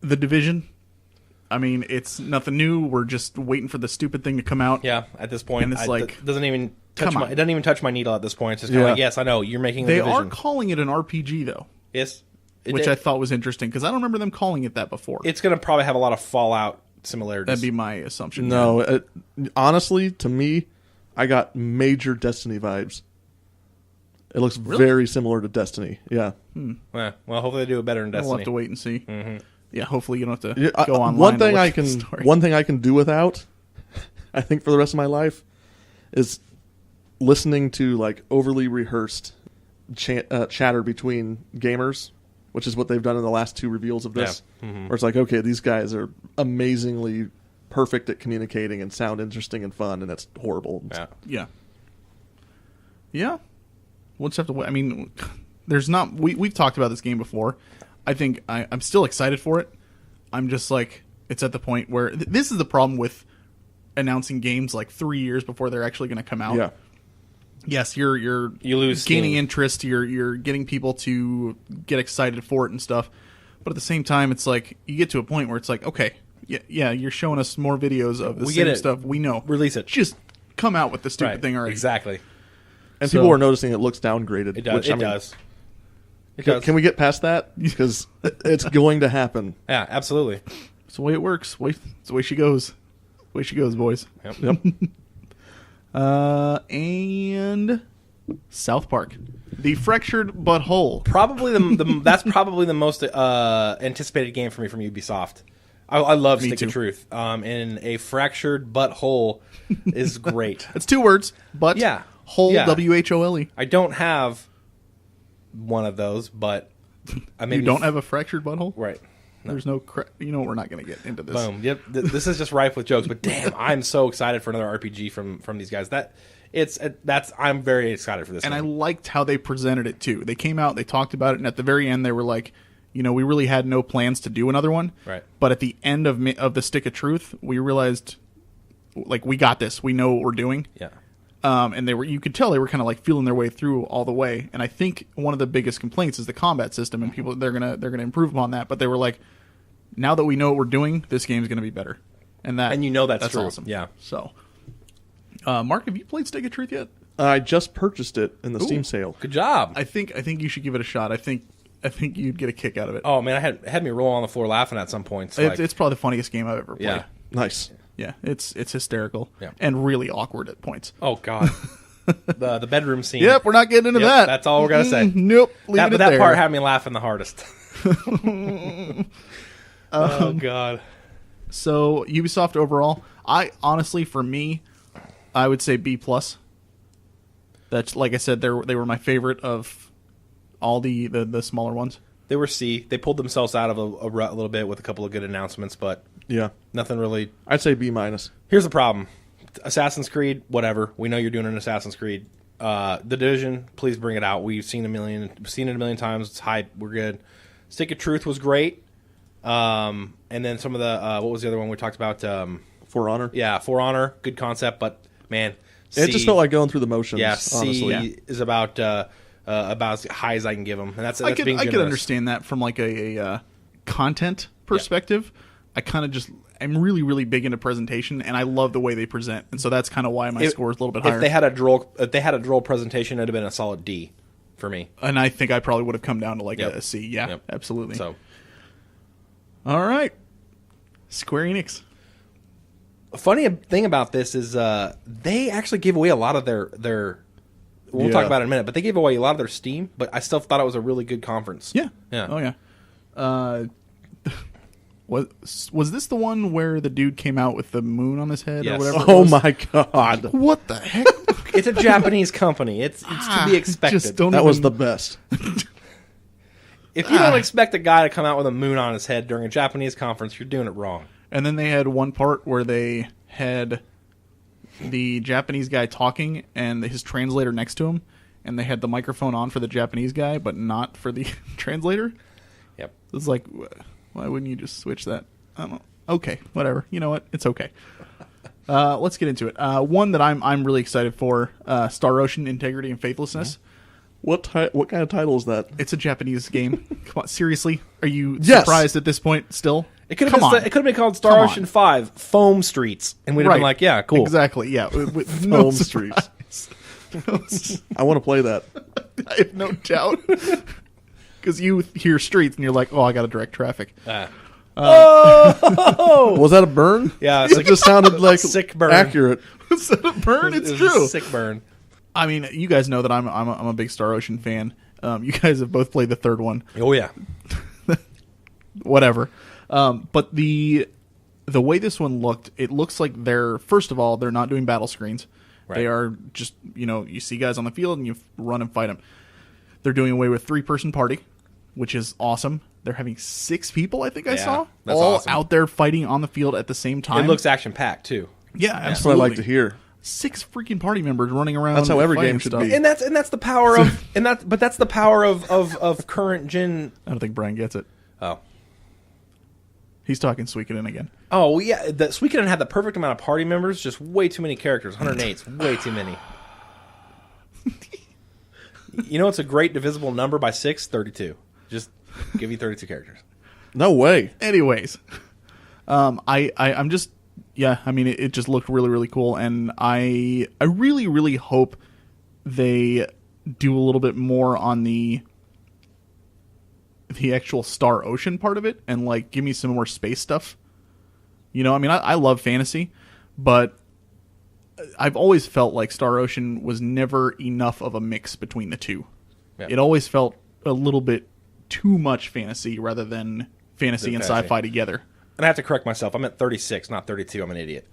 The Division. I mean, it's nothing new. We're just waiting for the stupid thing to come out. Yeah, at this point, and it's it doesn't even touch it doesn't even touch my needle at this point. It's just kind of like, yes, I know you're making. They are calling it an RPG though. Yes, which I thought was interesting because I don't remember them calling it that before. It's going to probably have a lot of Fallout similarities. That'd be my assumption. No, honestly, to me, I got major Destiny vibes. It looks very similar to Destiny. Yeah. Well, hopefully they do it better in Destiny. We'll have to wait and see. Mm-hmm. Yeah, hopefully you don't have to go online. One thing I can do without, I think for the rest of my life, is listening to like overly rehearsed chatter between gamers, which is what they've done in the last 2 reveals of this. Yeah. Mm-hmm. Where it's like, okay, these guys are amazingly perfect at communicating and sound interesting and fun, and it's horrible. Yeah. We'll just have to wait. I mean, there's not. We've talked about this game before. I think I'm still excited for it. I'm just like, it's at the point where this is the problem with announcing games like 3 years before they're actually going to come out. Yeah. Yes, you lose gaining steam. interest. You're getting people to get excited for it and stuff. But at the same time, it's like you get to a point where it's like, okay, yeah, you're showing us more videos of the same stuff we know. Release it. Just come out with the stupid thing already. Exactly. And people are noticing it looks downgraded. It does. It does. Can we get past that? Because it's going to happen. Yeah, absolutely. It's the way it works. It's the way she goes. The way she goes, boys. Yep. And South Park, the fractured butthole. Probably that's probably the most anticipated game for me from Ubisoft. I love Stick of Truth. And a fractured butthole is great. It's 2 words, but hole, WHOLE. I don't have one of those, but I mean, you don't have a fractured butthole, right? No. There's no. We're not going to get into this. Boom. Yep. This is just rife with jokes. But damn, I'm so excited for another RPG from these guys. I'm very excited for this. And game. I liked how they presented it too. They came out, they talked about it, and at the very end, they were like, we really had no plans to do another one. Right. But at the end of the Stick of Truth, we realized, like, we got this. We know what we're doing. Yeah. And you could tell they were kind of like feeling their way through all the way. And I think one of the biggest complaints is the combat system, and people they're gonna improve upon that. But they were like, now that we know what we're doing, this game's gonna be better. And that's true. Awesome. Yeah. So, Mark, have you played Stick of Truth yet? I just purchased it in the Steam sale. Good job. I think you should give it a shot. I think you'd get a kick out of it. Oh man, it had me rolling on the floor laughing at some points. It's probably the funniest game I've ever played. Yeah. Nice. Yeah, it's hysterical Yeah. and really awkward at points. Oh god, the bedroom scene. Yep, we're not getting into that. That's all we're gonna say. Nope, leave that part had me laughing the hardest. Oh god. So Ubisoft overall, I honestly, for me, I would say B plus. That's like I said, they were my favorite of all the smaller ones. They were C. They pulled themselves out of a rut a little bit with a couple of good announcements, but Yeah. nothing really. I'd say B minus. Here's the problem: Assassin's Creed, whatever. We know you're doing an Assassin's Creed. The Division, please bring it out. We've seen it a million times. It's hype. We're good. Stick of Truth was great. And then some of the what was the other one we talked about? For Honor. Yeah, For Honor, good concept, but man, It just felt like going through the motions. yeah, honestly. C is about as high as I can give them, and that's I being could generous. understand that from like a content perspective. I kind of just I'm really really big into presentation, and I love the way they present, and so that's kind of why my score is a little bit higher. If they had a droll presentation, it'd have been a solid D for me. And I think I probably would have come down to like Yep. a C. Yeah, Yep. absolutely. So All right, Square Enix. a funny thing about this is they actually gave away a lot of their. We'll Yeah. talk about it in a minute, but they gave away a lot of their Steam. But I still thought it was a really good conference. Yeah. Yeah. Oh yeah. Was this the one where the dude came out with the moon on his head Yes. or whatever? it Oh was? my god. What the heck? It's a Japanese company. It's to be expected. Just don't That was even- the best. If you don't expect a guy to come out with a moon on his head during a Japanese conference, you're doing it wrong. And then they had one part where they had the Japanese guy talking and his translator next to him, and they had the microphone on for the Japanese guy, but not for the translator. Yep. It's like, why wouldn't you just switch that? I don't know. Okay, whatever. You know what? It's okay. Let's get into it. One that I'm really excited for: Star Ocean: Integrity and Faithlessness. What kind of title is that? It's a Japanese game. Come on, seriously? Are you Yes. surprised at this point? Still, It could Come on. have been called Star Come on. Ocean 5 Foam Streets, and we'd have been like, yeah, cool. Exactly. Yeah. With no Foam surprise. I want to play that. I have no doubt. Because you hear streets and you're like, oh, I got to direct traffic. Was that a burn? Yeah, it's It just sounded like sick burn. accurate. Is that a burn? It It's was a true. sick burn. I mean, you guys know that I'm a big Star Ocean fan. You guys have both played the third one. Oh, yeah. Whatever. But the way this one looked, it looks like first of all, they're not doing battle screens. Right. They are just, you see guys on the field and you run and fight them. They're doing away with 3-person party, which is awesome. They're having 6 people, I think I Yeah, saw, that's all awesome. out there fighting on the field at the same time. It looks action-packed, too. yeah, That's what I absolutely. like to hear. 6 freaking party members running around. That's how every fighting game should stuff. be. And that's the power of that's the power of current gen. I don't think Brian gets it. Oh. He's talking Suikoden again. Oh, well, yeah, the Suikoden had the perfect amount of party members, just way too many characters. 108's way too many. You know it's a great divisible number by 6? 32. Just give you 32 characters. No way. Anyways, I'm just I mean it just looked really really cool, and I really really hope they do a little bit more on the actual Star Ocean part of it, and like give me some more space stuff. I mean I love fantasy, but I've always felt like Star Ocean was never enough of a mix between the two. Yeah. It always felt a little bit too much fantasy rather than fantasy and fantasy. sci-fi together. And I have to correct myself. I meant 36, not 32. I'm an idiot.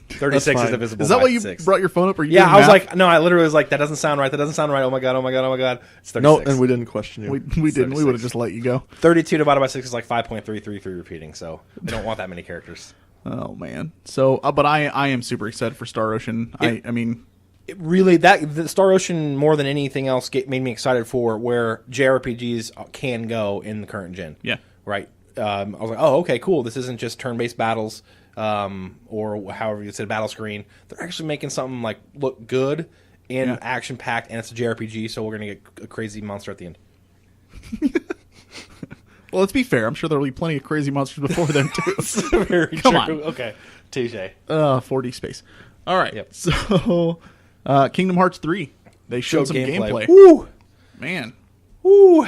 36 is fine. divisible Is that by why you 6. brought your phone up? Or you Yeah, doing I was math? like, no, I literally was like, that doesn't sound right. That doesn't sound right. Oh my god, oh my god, oh my god. It's 36. No, and we didn't question you. we didn't. We 36. would have just let you go. 32 divided by 6 is like 5.333 repeating, so we don't want that many characters. Oh man. So, but I am super excited for Star Ocean. I mean, It really, the Star Ocean more than anything else made me excited for where JRPGs can go in the current gen. yeah. Right. I was like, oh, okay, cool. This isn't just turn-based battles, or however you said, battle screen. They're actually making something like look good and Yeah. action-packed, and it's a JRPG, so we're gonna get a crazy monster at the end. Well, let's be fair. I'm sure there'll be plenty of crazy monsters before them too. Very Come true. on. Okay, touche. 4D space. All right. Yep. So, Kingdom Hearts 3. They showed some gameplay. Woo, Man, woo.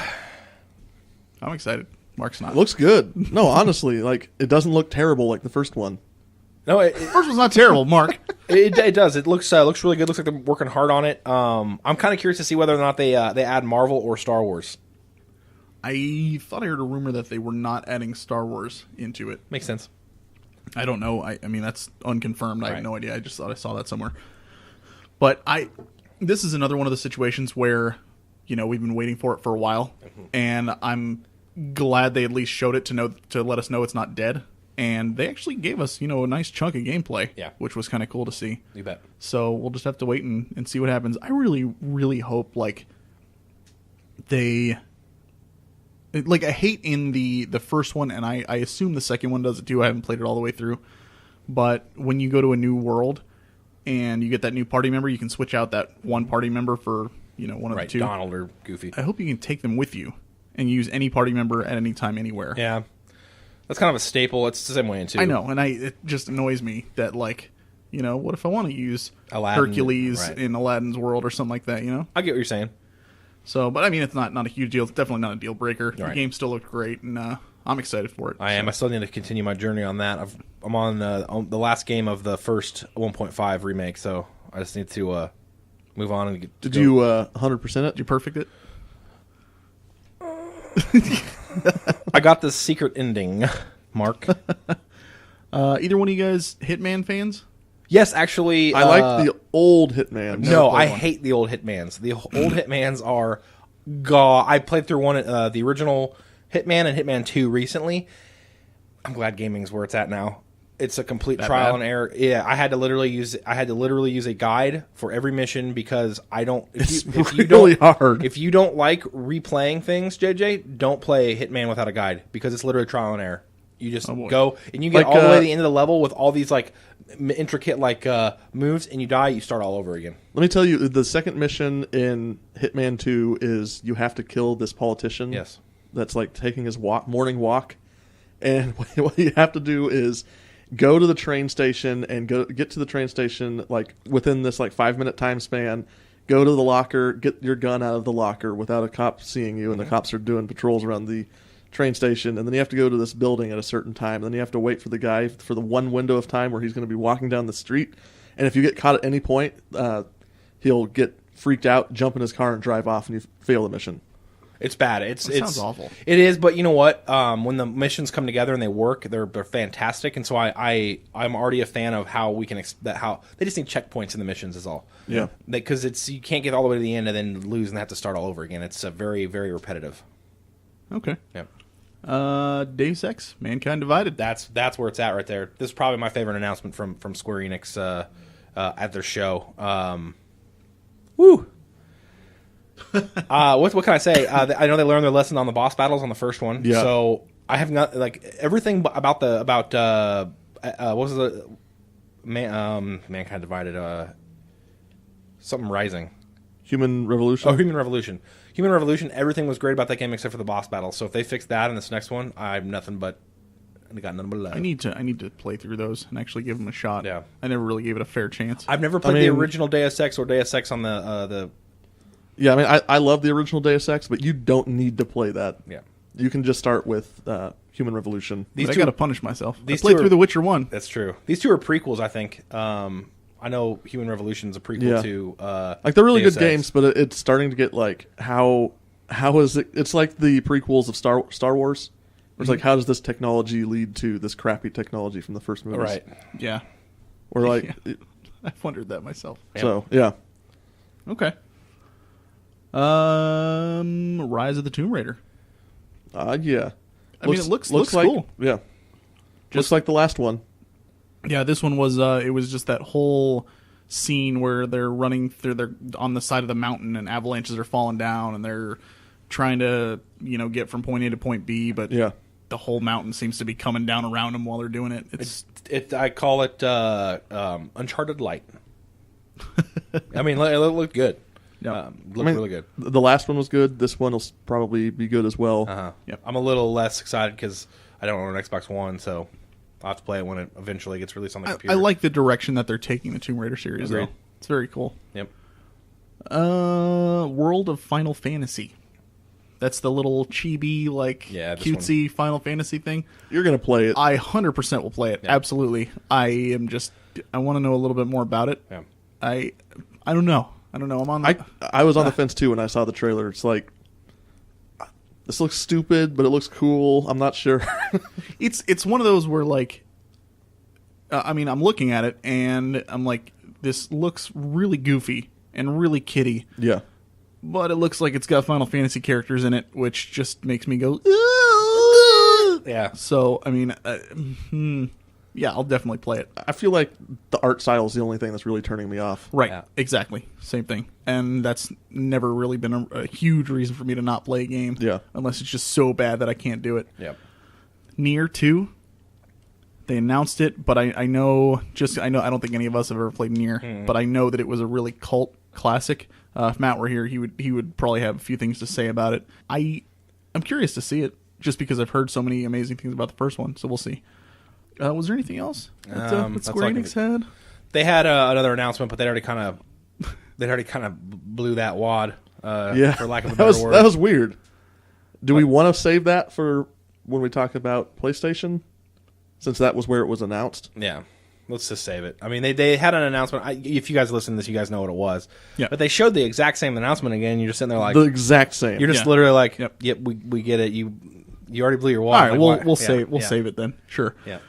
I'm excited. Mark's not. It looks good. No, honestly, like it doesn't look terrible like the first one. No, First one's not terrible, Mark. it does. It looks really good. Looks like they're working hard on it. I'm kind of curious to see whether or not they add Marvel or Star Wars. I thought I heard a rumor that they were not adding Star Wars into it. Makes sense. I don't know. I mean, that's unconfirmed. I Right. have no idea. I just thought I saw that somewhere. But this is another one of the situations where, we've been waiting for it for a while, and I'm glad they at least showed it to let us know it's not dead. And they actually gave us, a nice chunk of gameplay, Yeah. which was kind of cool to see. You bet. So we'll just have to wait and see what happens. I really, really hope I hate in the first one, and I assume the second one does it too. I haven't played it all the way through. But when you go to a new world and you get that new party member, you can switch out that one party member for, one of the two. Donald or Goofy. I hope you can take them with you and use any party member at any time, anywhere. Yeah. That's kind of a staple. It's the same way in 2. I know, and it just annoys me that, what if I want to use Aladdin, Hercules right. in Aladdin's world or something like that, I get what you're saying. So, but I mean, it's not a huge deal. It's definitely not a deal breaker. The Right. game still looked great, and I'm excited for it. I am. I still need to continue my journey on that. I'm on the last game of the first 1.5 remake, so I just need to move on and get. Did you 100% it? Did you perfect it? I got the secret ending, Mark. Either one of you guys Hitman fans? Yes, actually, I like the old Hitman. No, played I one. hate the old Hitmans. The old Hitmans are god. I played through the original Hitman and Hitman 2 recently. I'm glad gaming's where it's at now. It's a complete trial and error. Yeah, I had to literally use a guide for every mission because I don't. It's really hard. If you don't like replaying things, JJ, don't play Hitman without a guide because it's literally trial and error. You just go and you get all the way to the end of the level with all these intricate moves, and you die. You start all over again. Let me tell you, the second mission in Hitman 2 is you have to kill this politician. Yes. That's taking his morning walk, and what you have to do is go to the train station and get to the train station within this 5-minute time span. Go to the locker, get your gun out of the locker without a cop seeing you, and the cops are doing patrols around the train station, and then you have to go to this building at a certain time, and then you have to wait for the guy for the one window of time where he's going to be walking down the street, and if you get caught at any point, he'll get freaked out, jump in his car, and drive off, and you fail the mission. It's bad. That sounds awful. It is, but you know what? When the missions come together and they work, they're fantastic, and so I'm already a fan of how we can how they just need checkpoints in the missions is all. Yeah, because you can't get all the way to the end and then lose and have to start all over again. It's very very repetitive. Okay. Yeah. Deus Ex, Mankind Divided. That's where it's at right there. This is probably my favorite announcement from Square Enix at their show. Woo. What can I say? I know they learned their lesson on the boss battles on the first one. Yeah. So I have not everything about what was the Mankind Divided? Something Rising. Human Revolution. Oh, Human Revolution. Human Revolution. Everything was great about that game except for the boss battles. So if they fix that in this next one, I have nothing but love. I need to play through those and actually give them a shot. Yeah. I never really gave it a fair chance. I've never played the original Deus Ex or Deus Ex on the. Yeah, I mean, I love the original Deus Ex, but you don't need to play that. Yeah. You can just start with Human Revolution. But I got to punish myself. I these played two through The Witcher 1. That's true. These two are prequels, I think. I know Human Revolution is a prequel to. They're really Deus good Ex. games, but it's starting to get how is it? It's like the prequels of Star Wars. Where it's how does this technology lead to this crappy technology from the first movies? Right. Yeah. Or I've wondered that myself. So yeah. Okay. Rise of the Tomb Raider. Yeah. I mean, it looks like, cool. Yeah. Looks like the last one. Yeah, this one was it was just that whole scene where they're running through, they're on the side of the mountain and avalanches are falling down and they're trying to, get from point A to point B, but Yeah. the whole mountain seems to be coming down around them while they're doing it. I call it Uncharted Light. I mean, it looked good. Yeah. Looked really good. The last one was good. This one will probably be good as well. Uh-huh. Yep. I'm a little less excited because I don't own an Xbox One, so I'll have to play it when it eventually gets released on the computer. I like the direction that they're taking the Tomb Raider series, Agreed. though. It's very cool. Yep. World of Final Fantasy. That's the little chibi, this cutesy Final Fantasy thing. You're going to play it. I 100% will play it. Yeah. Absolutely. I want to know a little bit more about it. Yeah. I don't know. I'm on. I was on the fence too when I saw the trailer. It's like, this looks stupid, but it looks cool. I'm not sure. It's one of those where I mean, I'm looking at it, and I'm like, this looks really goofy and really kiddie. Yeah. But it looks like it's got Final Fantasy characters in it, which just makes me go, ooh. Yeah. So, I mean, yeah, I'll definitely play it. I feel like the art style is the only thing that's really turning me off. Right, Yeah. exactly. Same thing. And that's never really been a huge reason for me to not play a game. Yeah. Unless it's just so bad that I can't do it. Yep. Nier 2, they announced it, but I know, I don't think any of us have ever played Nier, but I know that it was a really cult classic. If Matt were here, he would probably have a few things to say about it. I'm curious to see it, just because I've heard so many amazing things about the first one, so we'll see. Was there anything else that Square Enix had? They had another announcement, but they already kind of blew that wad. Yeah. For lack of a better word. That was weird. Do we want to save that for when we talk about PlayStation? Since that was where it was announced. Yeah. Let's just save it. I mean, they had an announcement. If you guys listen to this, you guys know what it was. Yeah. But they showed the exact same announcement again. You're just sitting there like... The exact same. You're just Yeah. literally like, Yep. yep, we get it. You already blew your All wad. right, Like, we'll why- save it then. Sure. Yeah.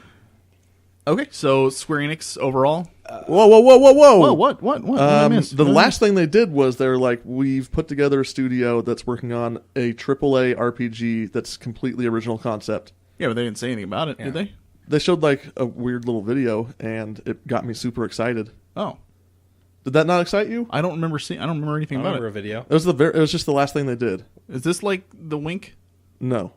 Okay, so Square Enix overall. Whoa! Whoa, what? What did I miss? The last thing they did was they're like, we've put together a studio that's working on a AAA RPG that's completely original concept. Yeah, but they didn't say anything about it, Yeah. did they? They showed like a weird little video, and it got me super excited. Oh, Did that not excite you? I don't remember anything I about remember a it. video. It was it was just the last thing they did. Is this like the Wink? No.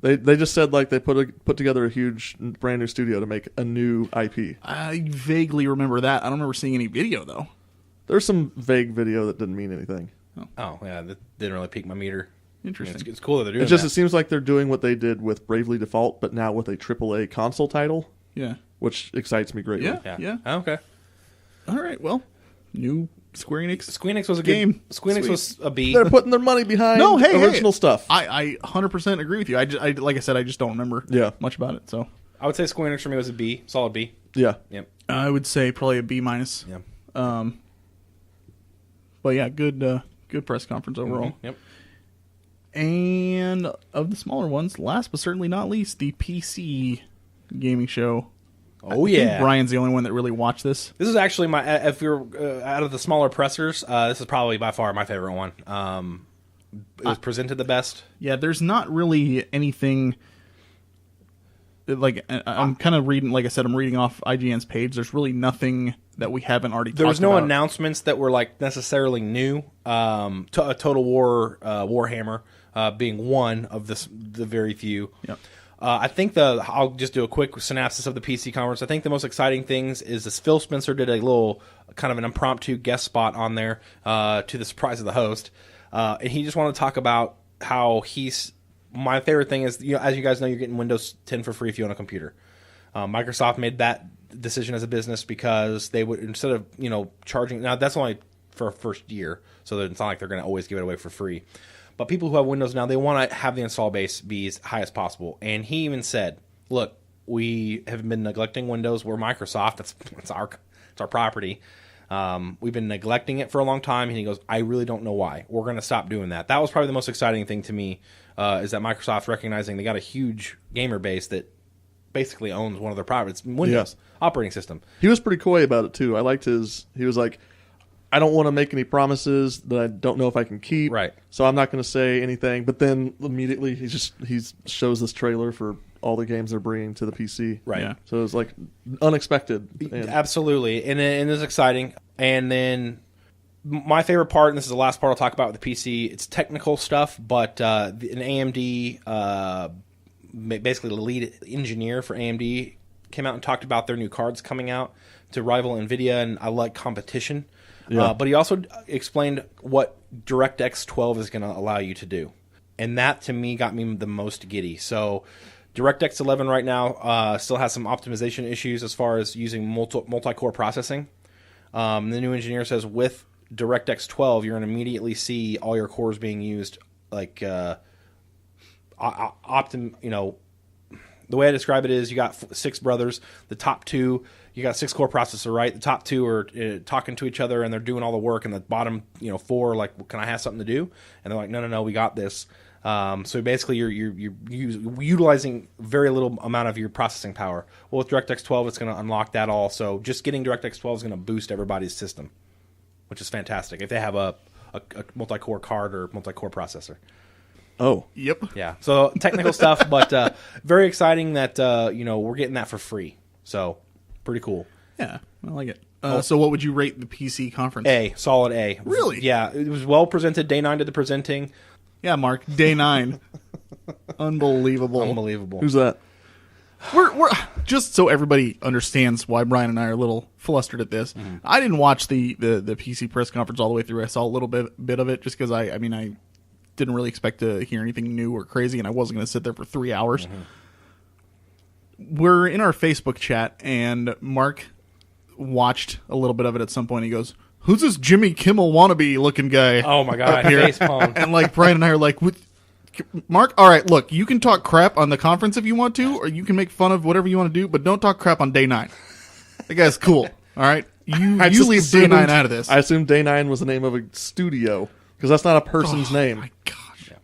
They just said like they put together a huge brand new studio to make a new IP. I vaguely remember that. I don't remember seeing any video though. There's some vague video that didn't mean anything. Oh, yeah. That didn't really pique my meter. Interesting. It's cool that they're doing It that. seems like they're doing what they did with Bravely Default, but now with a AAA console title, Yeah. which excites me greatly. Yeah. Yeah. Oh, okay. All right. Well, new Square Enix. Square Enix was a Game. good... Square Enix Sweet. was a B. They're putting their money behind No, hey, original stuff. I 100% agree with you. I like I said, I just don't remember much about it. So I would say Square Enix for me was a B. Solid B. Yeah. Yep. I would say probably a B minus. Yeah. But yeah, good press conference overall. Yep. And of the smaller ones, last but certainly not least, the PC gaming show. Oh, I think yeah. Brian's the only one that really watched this. This is actually my... If you're out of the smaller pressers, this is probably by far my favorite one. It was presented the best. Yeah, there's not really anything. Like I'm kind of reading, like I said, I'm reading off IGN's page. There's really nothing that we haven't already. There was talked no about. announcements that were like necessarily new. Total War Warhammer being one of the very few. Yep. I think I'll just do a quick synopsis of the PC conference. I think the most exciting things is this Phil Spencer did a little kind of an impromptu guest spot on there to the surprise of the host, and he just wanted to talk about how he's. My favorite thing is, as you guys know, you're getting Windows 10 for free if you own a computer. Microsoft made that decision as a business because they would, instead of charging. Now that's only for a first year, so that it's not like they're going to always give it away for free. But people who have Windows now, they want to have the install base be as high as possible. And he even said, "Look, we have been neglecting Windows. We're Microsoft. It's our property. We've been neglecting it for a long time." And he goes, "I really don't know why. We're going to stop doing that." That was probably the most exciting thing to me, is that Microsoft recognizing they got a huge gamer base that basically owns one of their properties, Windows operating system. He was pretty coy about it too. I liked he was like, I don't want to make any promises that I don't know if I can keep. Right. So I'm not going to say anything. But then immediately he shows this trailer for all the games they're bringing to the PC. Right. Yeah. So it was like unexpected. And Absolutely. And it's exciting. And then my favorite part, and this is the last part I'll talk about with the PC, it's technical stuff, but an AMD, basically the lead engineer for AMD, came out and talked about their new cards coming out to rival NVIDIA, and I like competition. Yeah. But he also explained what DirectX 12 is going to allow you to do. And that, to me, got me the most giddy. So DirectX 11 right now still has some optimization issues as far as using multi-core processing. The new engineer says with DirectX 12, you're going to immediately see all your cores being used like the way I describe it is you got 6 brothers. The top 2, you got 6-core processor, right? The top 2 are talking to each other and they're doing all the work, and the bottom 4 like, well, can I have something to do? And they're like, no, we got this. So basically, you're utilizing very little amount of your processing power. Well, with DirectX 12, it's going to unlock that all. So just getting DirectX 12 is going to boost everybody's system, which is fantastic if they have a multi-core card or multi-core processor. Oh, Yep. Yeah. So technical stuff, but very exciting that we're getting that for free. So pretty cool. Yeah, I like it. So what would you rate the PC conference? Solid A. Really? Yeah, it was well presented. Day 9 did the presenting. Yeah, Mark. Day 9. Unbelievable. who's that? We're just so everybody understands why Brian and I are a little flustered at this. Mm-hmm. I didn't watch the PC press conference all the way through. I saw a little bit of it just because I didn't really expect to hear anything new or crazy, and I wasn't going to sit there for 3 hours. Mm-hmm. We're in our Facebook chat, and Mark watched a little bit of it at some point. He goes, "Who's this Jimmy Kimmel wannabe looking guy?" Oh my god, here?" facepalm. And like Brian and I are like, "What?" Mark, all right, look, you can talk crap on the conference if you want to, or you can make fun of whatever you want to do, but don't talk crap on day 9. The guy's cool, all right? You leave day 9 out of this. I assumed Day 9 was the name of a studio, because that's not a person's name. My gosh. Yeah.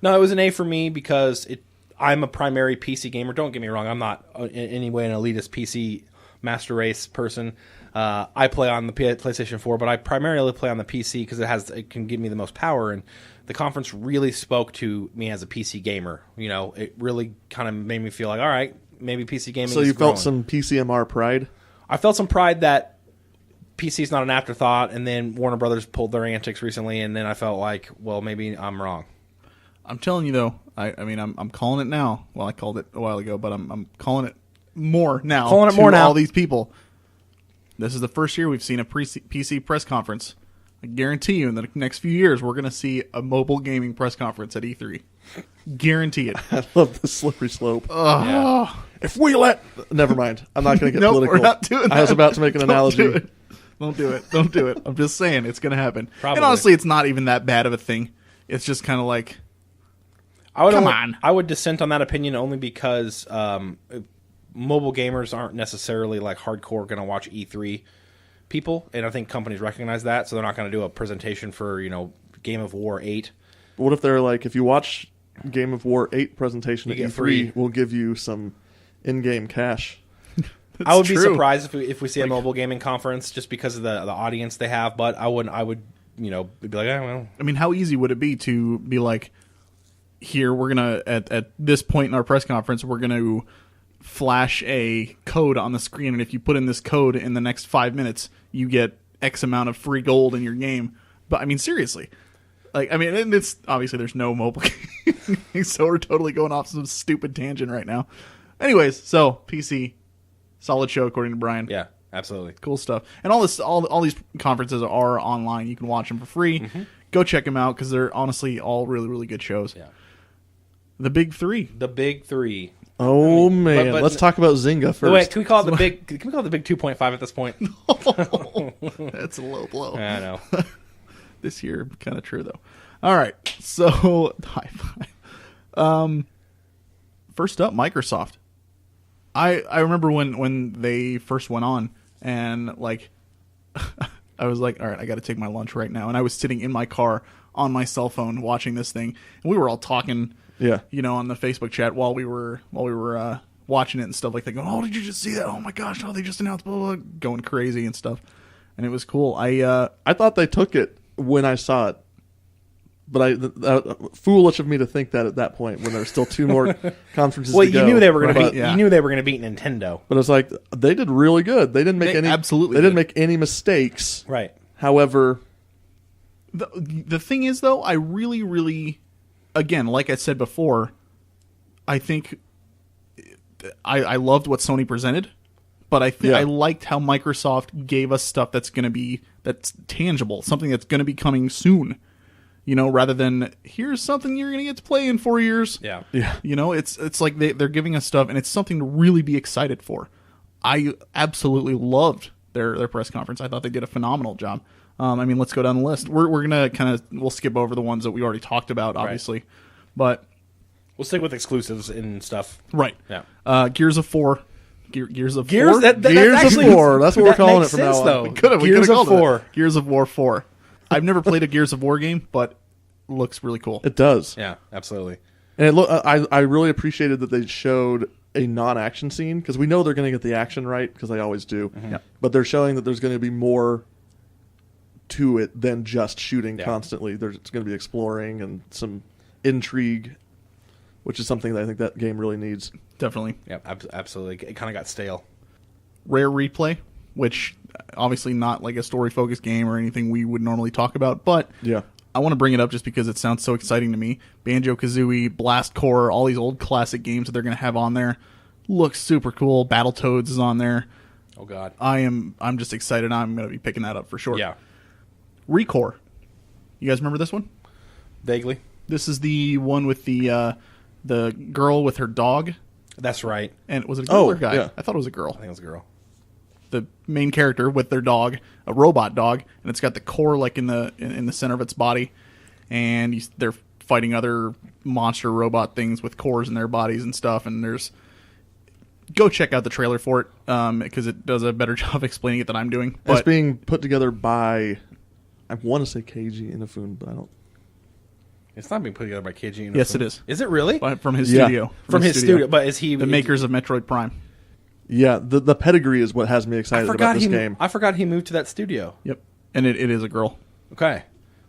No, it was an A for me because I'm a primary PC gamer. Don't get me wrong, I'm not in any way an elitist PC master race person. I play on the PlayStation 4, but I primarily play on the PC because it can give me the most power, and the conference really spoke to me as a PC gamer. It really kind of made me feel like, all right, maybe PC gaming So is you growing. felt some PCMR pride? I felt some pride that PC is not an afterthought, and then Warner Brothers pulled their antics recently, and then I felt like, well, maybe I'm wrong. I'm telling you, though, I'm calling it now. Well, I called it a while ago, but I'm calling it more now. Calling it more now. All these people. This is the first year we've seen a PC press conference. I guarantee you in the next few years we're going to see a mobile gaming press conference at E3. Guarantee it. I love the slippery slope. Yeah. If we let... Never mind. I'm not going to get Nope, political. we're not doing that. I was about to make an analogy. Don't do it. Don't do it. I'm just saying it's going to happen. Probably. And honestly, it's not even that bad of a thing. It's just kind of like... I would dissent on that opinion only because mobile gamers aren't necessarily like hardcore going to watch E3 people, and I think companies recognize that, so they're not going to do a presentation for Game of War 8. But what if they're like, if you watch Game of War 8 presentation at You E3, get free. we'll give you some in-game cash. I would be true. surprised if we see a mobile gaming conference just because of the audience they have, but I would be like, well. I mean, how easy would it be to be like, here, we're going to, at this point in our press conference, we're going to flash a code on the screen, and if you put in this code in the next 5 minutes, you get X amount of free gold in your game. But, I mean, seriously. And it's, obviously, there's no mobile gaming, so we're totally going off some stupid tangent right now. Anyways, so, PC, solid show, according to Brian. Yeah, absolutely. Cool stuff. And all these conferences are online. You can watch them for free. Mm-hmm. Go check them out because they're honestly all really, really good shows. Yeah. The big three. Oh man, but let's talk about Zynga first. Wait, can we call it the big? Can we call it the big 2.5 at this point? That's a low blow. I know. This year, kind of true though. All right, so high five. First up, Microsoft. I remember when they first went on, and like, I was like, all right, I got to take my lunch right now, and I was sitting in my car on my cell phone watching this thing, and we were all talking. Yeah, on the Facebook chat while we were watching it and stuff like that. Going, oh, did you just see that? Oh my gosh! Oh, they just announced blah, blah, blah, going crazy and stuff, and it was cool. I thought they took it when I saw it, but foolish of me to think that at that point when there's still 2 more conferences. Well, to go, you knew they were going to but- beat. You knew they were going to beat Nintendo. But it's like they did really good. They didn't make They any absolutely They didn't did. make any mistakes. Right. However, the thing is though, I really, really, again, like I said before, I think I loved what Sony presented, but I think I liked how Microsoft gave us stuff that's tangible, something that's going to be coming soon. Rather than here's something you're going to get to play in 4 years. Yeah. yeah, It's like they're giving us stuff, and it's something to really be excited for. I absolutely loved their press conference. I thought they did a phenomenal job. Let's go down the list. We're gonna we'll skip over the ones that we already talked about, obviously, but. We'll stick with exclusives and stuff. Right. Yeah. Gears of 4. Gears of 4? Gears. Gears of War. That's what we're calling it from now on. Though. We could have Gears of called it War. Gears of War 4. I've never played a Gears of War game, but looks really cool. It does. Yeah, absolutely. And I really appreciated that they showed a non-action scene, because we know they're going to get the action right, because they always do. Yep. But they're showing that there's going to be more to it than just shooting Yeah. constantly. There's going to be exploring and some intrigue, which is something that I think that game really needs. Definitely. Yeah, absolutely. It kind of got stale. Rare Replay, which obviously not like a story-focused game or anything we would normally talk about, but Yeah. I want to bring it up just because it sounds so exciting to me. Banjo-Kazooie, Blast Corps, all these old classic games that they're going to have on there. Looks super cool. Battletoads is on there. Oh, God. I'm just excited. I'm going to be picking that up for sure. Yeah, Recore. You guys remember this one? vaguely. This is the one with the girl with her dog. That's right. And was it a girl Oh, or a guy? yeah. I thought it was a girl. I think it was a girl. The main character with their dog, a robot dog, and it's got the core like in the center of its body, and they're fighting other monster robot things with cores in their bodies and stuff. And go check out the trailer for it because it does a better job explaining it than I'm doing. It's But being put together by, I want to say Keiji Inafune, but I don't. It's not being put together by KG. Yes, it is. Is it really? from his Yeah. studio. From his studio. But is he the makers of Metroid Prime? Yeah, the pedigree is what has me I excited about forgot this he. game. I forgot he moved to that studio. Yep, and it is a girl. Okay.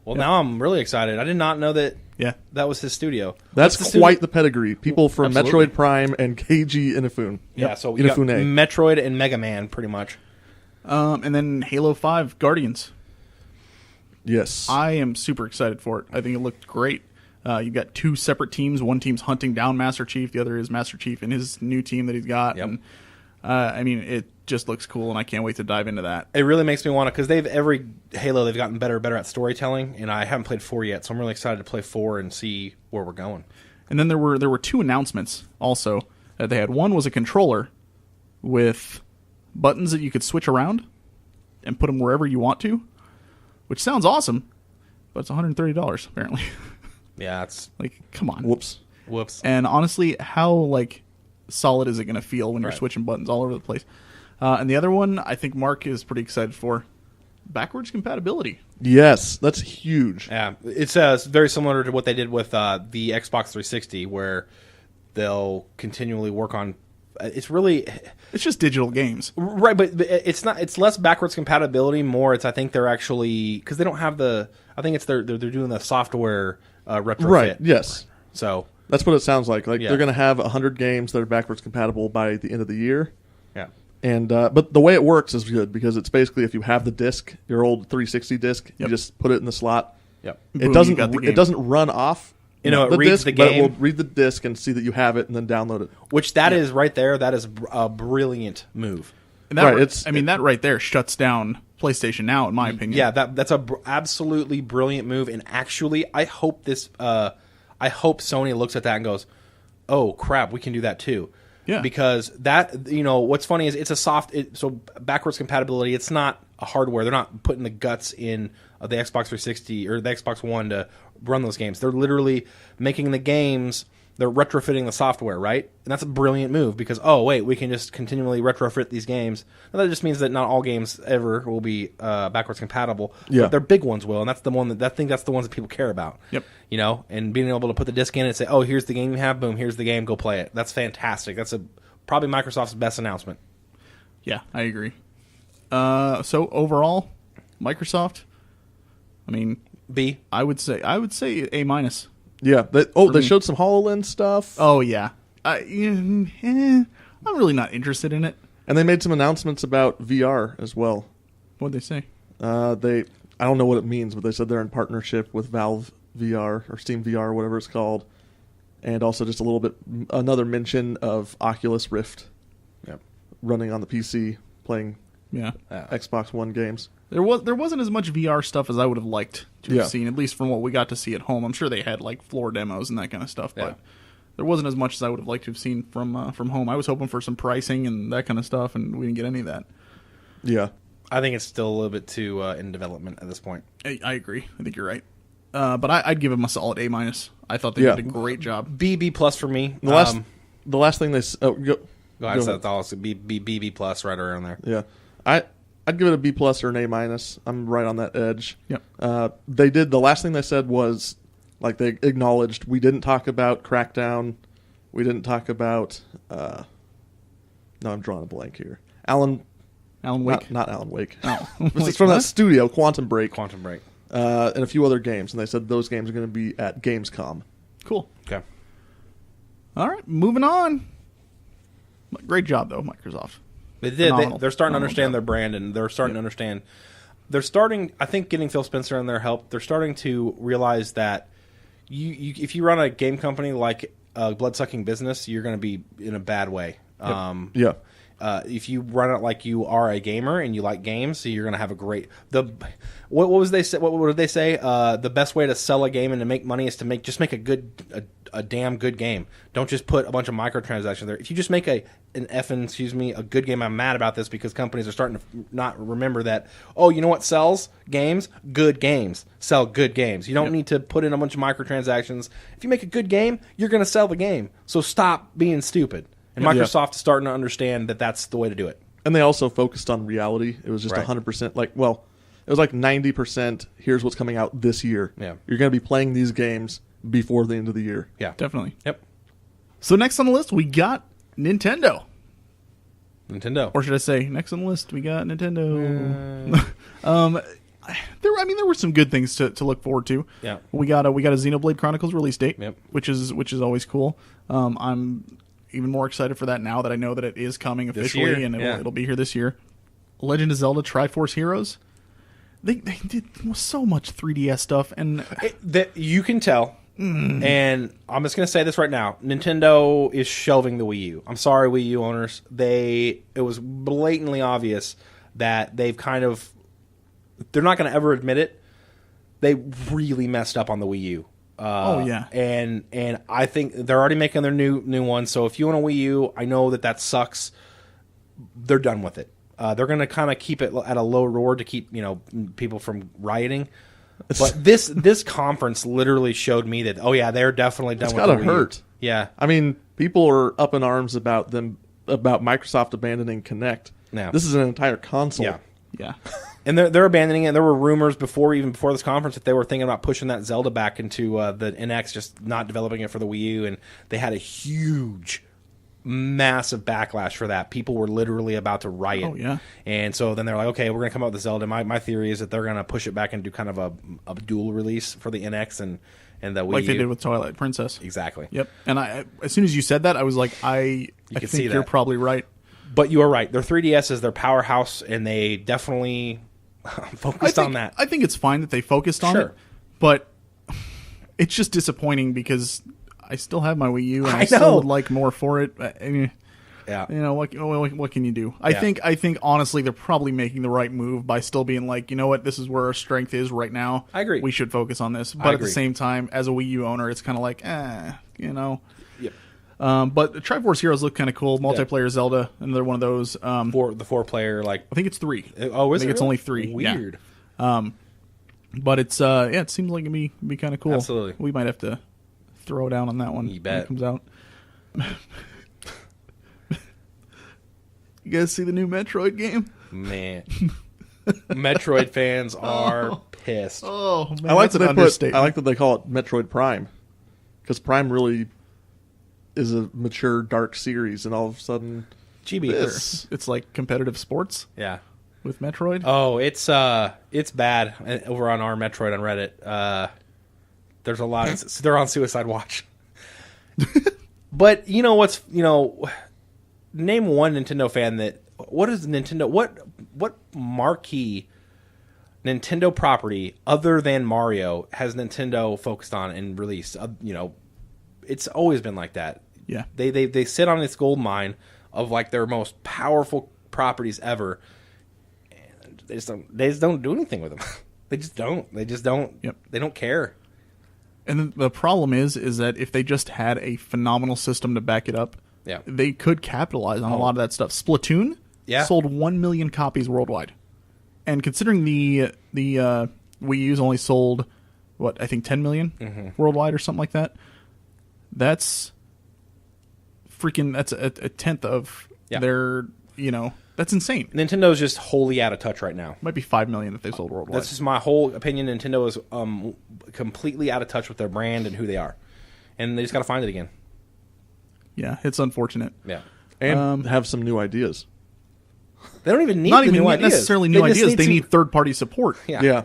Well, now I'm really excited. I did not know that Yeah, that was his studio. That's What's the quite studio? the pedigree. People from Absolutely. Metroid Prime and Keiji Inafune. Yeah. So we got Inafune. Metroid and Mega Man, pretty much. and then Halo 5 Guardians. Yes. I am super excited for it. I think it looked great. You've got two separate teams. One team's hunting down Master Chief. The other is Master Chief and his new team that he's got. Yep. And I mean, it just looks cool, and I can't wait to dive into that. It really makes me want to, because every Halo they've gotten better and better at storytelling, and I haven't played 4 yet, so I'm really excited to play 4 and see where we're going. And then there were two announcements also that they had. One was a controller with buttons that you could switch around and put them wherever you want to, which sounds awesome, but it's $130 apparently. Yeah, it's Like, come on. Whoops. whoops. And honestly, how solid is it going to feel when you're Right. switching buttons all over the place? And the other one, I think Mark is pretty excited for, backwards compatibility. Yes, that's huge. Yeah, it's very similar to what they did with the Xbox 360, where they'll continually work on. It's really It's just digital games. right, but it's not. It's less backwards compatibility. More, it's I think they're actually, because they don't have the. I think it's they're doing the software retrofit. Right, yes. So That's what it sounds like. Like Yeah. they're going to have 100 games that are backwards compatible by the end of the year. yeah, And but the way it works is good, because it's basically, if you have the disc, your old 360 disc, Yep. you just put it in the slot. yep. Boom, It doesn't you got the game. it doesn't run off You know, it the reads disc, the but it game. will read the disc and see that you have it and then download it. Which that is right there. That is a brilliant move. And that, Right, that right there shuts down PlayStation Now, in my opinion. Yeah, that's a absolutely brilliant move. And actually, I hope Sony looks at that and goes, "Oh crap, we can do that too." Yeah. Because that, what's funny is it's a so backwards compatibility. It's not a hardware. They're not putting the guts in the Xbox 360 or the Xbox One to run those games. They're literally making the games. They're retrofitting the software, right? And that's a brilliant move, because, oh, wait, we can just continually retrofit these games. And that just means that not all games ever will be backwards compatible. Yeah. But their big ones will, and that's the one that I think that's the ones that people care about. Yep. And being able to put the disc in and say, oh, here's the game you have, boom, here's the game, go play it. That's fantastic. That's probably Microsoft's best announcement. Yeah, I agree. So overall, Microsoft, I mean, B. I would say A minus. Yeah. They showed some HoloLens stuff, Oh yeah, I'm really not interested in it. and they made some announcements about VR as well. What'd they say? I don't know what it means, but they said they're in partnership with Valve VR or Steam VR, whatever it's called, and also just another mention of Oculus Rift Yep. running on the PC, playing Yeah, Xbox One games. there wasn't as much VR stuff as I would have liked to Yeah. have seen, at least from what we got to see at home. I'm sure they had floor demos and that kind of stuff, Yeah. but there wasn't as much as I would have liked to have seen from home. I was hoping for some pricing and that kind of stuff, and we didn't get any of that. Yeah. I think it's still a little bit too in development at this point. I agree. I think you're right. But I'd give them a solid A minus. I thought they Yeah. did a great job. B plus for me. The last thing they go ahead, go ahead. that's all. B plus right around there. Yeah, I'd give it a B plus or an A minus. I'm right on that edge. Yep. The last thing they said was Like, they acknowledged we didn't talk about Crackdown. We didn't talk about... no, I'm drawing a blank here. Alan Wake? Not Alan Wake. Oh. It's from that studio, Quantum Break. Quantum Break. And a few other games. And they said those games are going to be at Gamescom. Cool. Okay. All right, moving on. Great job, though, Microsoft. They did. Phenomenal. They're starting to Phenomenal understand job. their brand, and they're starting to understand. They're starting, I think, getting Phil Spencer and their help. They're starting to realize that if you run a game company like a blood-sucking business, you're going to be in a bad way. Yeah. If you run it like you are a gamer and you like games, so you're going to have a great. What was they say? What did they say? The best way to sell a game and to make money is to make a damn good game. Don't just put a bunch of microtransactions there. If you just make a good game, I'm mad about this because companies are starting to not remember that. Oh, you know what sells games? Good games sell good games. You don't need to put in a bunch of microtransactions. If you make a good game, you're going to sell the game. So stop being stupid. And Microsoft is starting to understand that that's the way to do it. And they also focused on reality. It was just 100% it was like 90%, here's what's coming out this year. Yeah. You're going to be playing these games before the end of the year. Yeah. Definitely. Yep. So next on the list, we got Nintendo. Or should I say, next on the list, we got Nintendo. There were some good things to look forward to. Yeah. We got a Xenoblade Chronicles release date, Yep. which is always cool. I'm even more excited for that now that I know that it is coming officially, year. and Yeah. it'll be here this year. Legend of Zelda Triforce Heroes. They did so much 3DS stuff, and You can tell. And I'm just going to say this right now. Nintendo is shelving the Wii U. I'm sorry, Wii U owners. It was blatantly obvious that they're not going to ever admit it. They really messed up on the Wii U. And I think they're already making their new one. So if you want a Wii U, I know that sucks. They're done with it. They're going to kind of keep it at a low roar to keep people from rioting. But this conference literally showed me that they're definitely done with the Wii U. It's gotta hurt. Yeah. I mean, people are up in arms about Microsoft abandoning Kinect. Yeah. This is an entire console. yeah. And they're abandoning it. And there were rumors before this conference that they were thinking about pushing that Zelda back into the NX, just not developing it for the Wii U. And they had a huge, massive backlash for that. People were literally about to riot. Oh, yeah. And so then they're like, okay, we're going to come out with the Zelda. My theory is that they're going to push it back and do kind of a dual release for the NX and the Wii U. Like they did with Twilight Princess. Exactly. Yep. And as soon as you said that, I was like, I could think see you're that. probably right. But you are right. Their 3DS is their powerhouse, and they definitely focused on that. I think it's fine that they focused on it, but it's just disappointing because I still have my Wii U, and I still would like more for it. Yeah. What can you do? I think honestly they're probably making the right move by still being like, you know what, this is where our strength is right now. I agree. We should focus on this. But at the same time, as a Wii U owner, it's kind of like, Yep. But the Triforce Heroes look kind of cool. Multiplayer Zelda, another one of those. For the 4-player, I think it's 3. Oh, is I think it it's really? only 3. Weird. Yeah. But it's it seems like it'd be kind of cool. Absolutely. We might have to throw down on that one. You bet. When it comes out. You guys see the new Metroid game? Man. Metroid fans are pissed. Oh man, I like that's that I like that they call it Metroid Prime, because Prime really is a mature, dark series, and all of a sudden, GB. It's like competitive sports Yeah. with Metroid. Oh, it's bad over on our Metroid on Reddit. There's a lot. They're on suicide watch. But name one Nintendo fan that. What is Nintendo? What marquee Nintendo property other than Mario has Nintendo focused on and released? It's always been like that. Yeah. They sit on this gold mine of like their most powerful properties ever. And they just don't do anything with them. They just don't. Yep. They don't care. And the problem is that if they just had a phenomenal system to back it up, Yeah. they could capitalize on a lot of that stuff. Splatoon sold 1 million copies worldwide. And considering the Wii U's only sold, I think 10 million worldwide or something like that, that's a tenth of their, That's insane. Nintendo's just wholly out of touch right now. Might be 5 million that they sold worldwide. That's just my whole opinion. Nintendo is completely out of touch with their brand and who they are, and they just got to find it again. Yeah, it's unfortunate. Yeah, And have some new ideas. they don't even need Not the even new ideas. necessarily new They just ideas. They to- need third-party support. Yeah,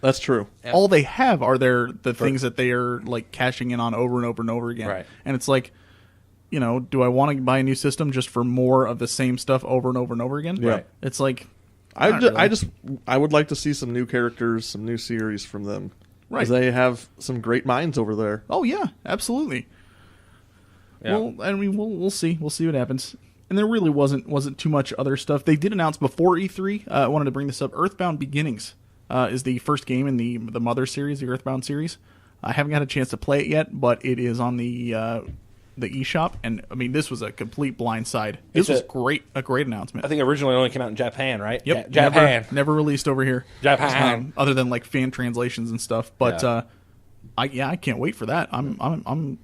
that's true. Yeah. All they have are the things that they are like cashing in on over and over and over again. Right. And it's like, do I want to buy a new system just for more of the same stuff over and over and over again? Right. It's like, I not really. I would like to see some new characters, some new series from them. Right. Because they have some great minds over there. oh yeah, absolutely. Yeah. Well, I mean, we'll see. We'll see what happens. And there really wasn't too much other stuff. They did announce before E3. I wanted to bring this up. Earthbound Beginnings is the first game in the Mother series, the Earthbound series. I haven't got a chance to play it yet, but it is on the eShop, and I mean, this was a complete blindside. This was a great announcment. I think originally it only came out in Japan, right? Yep, Japan. never released over here. Japan. Other than like fan translations and stuff. But I can't wait for that. I'm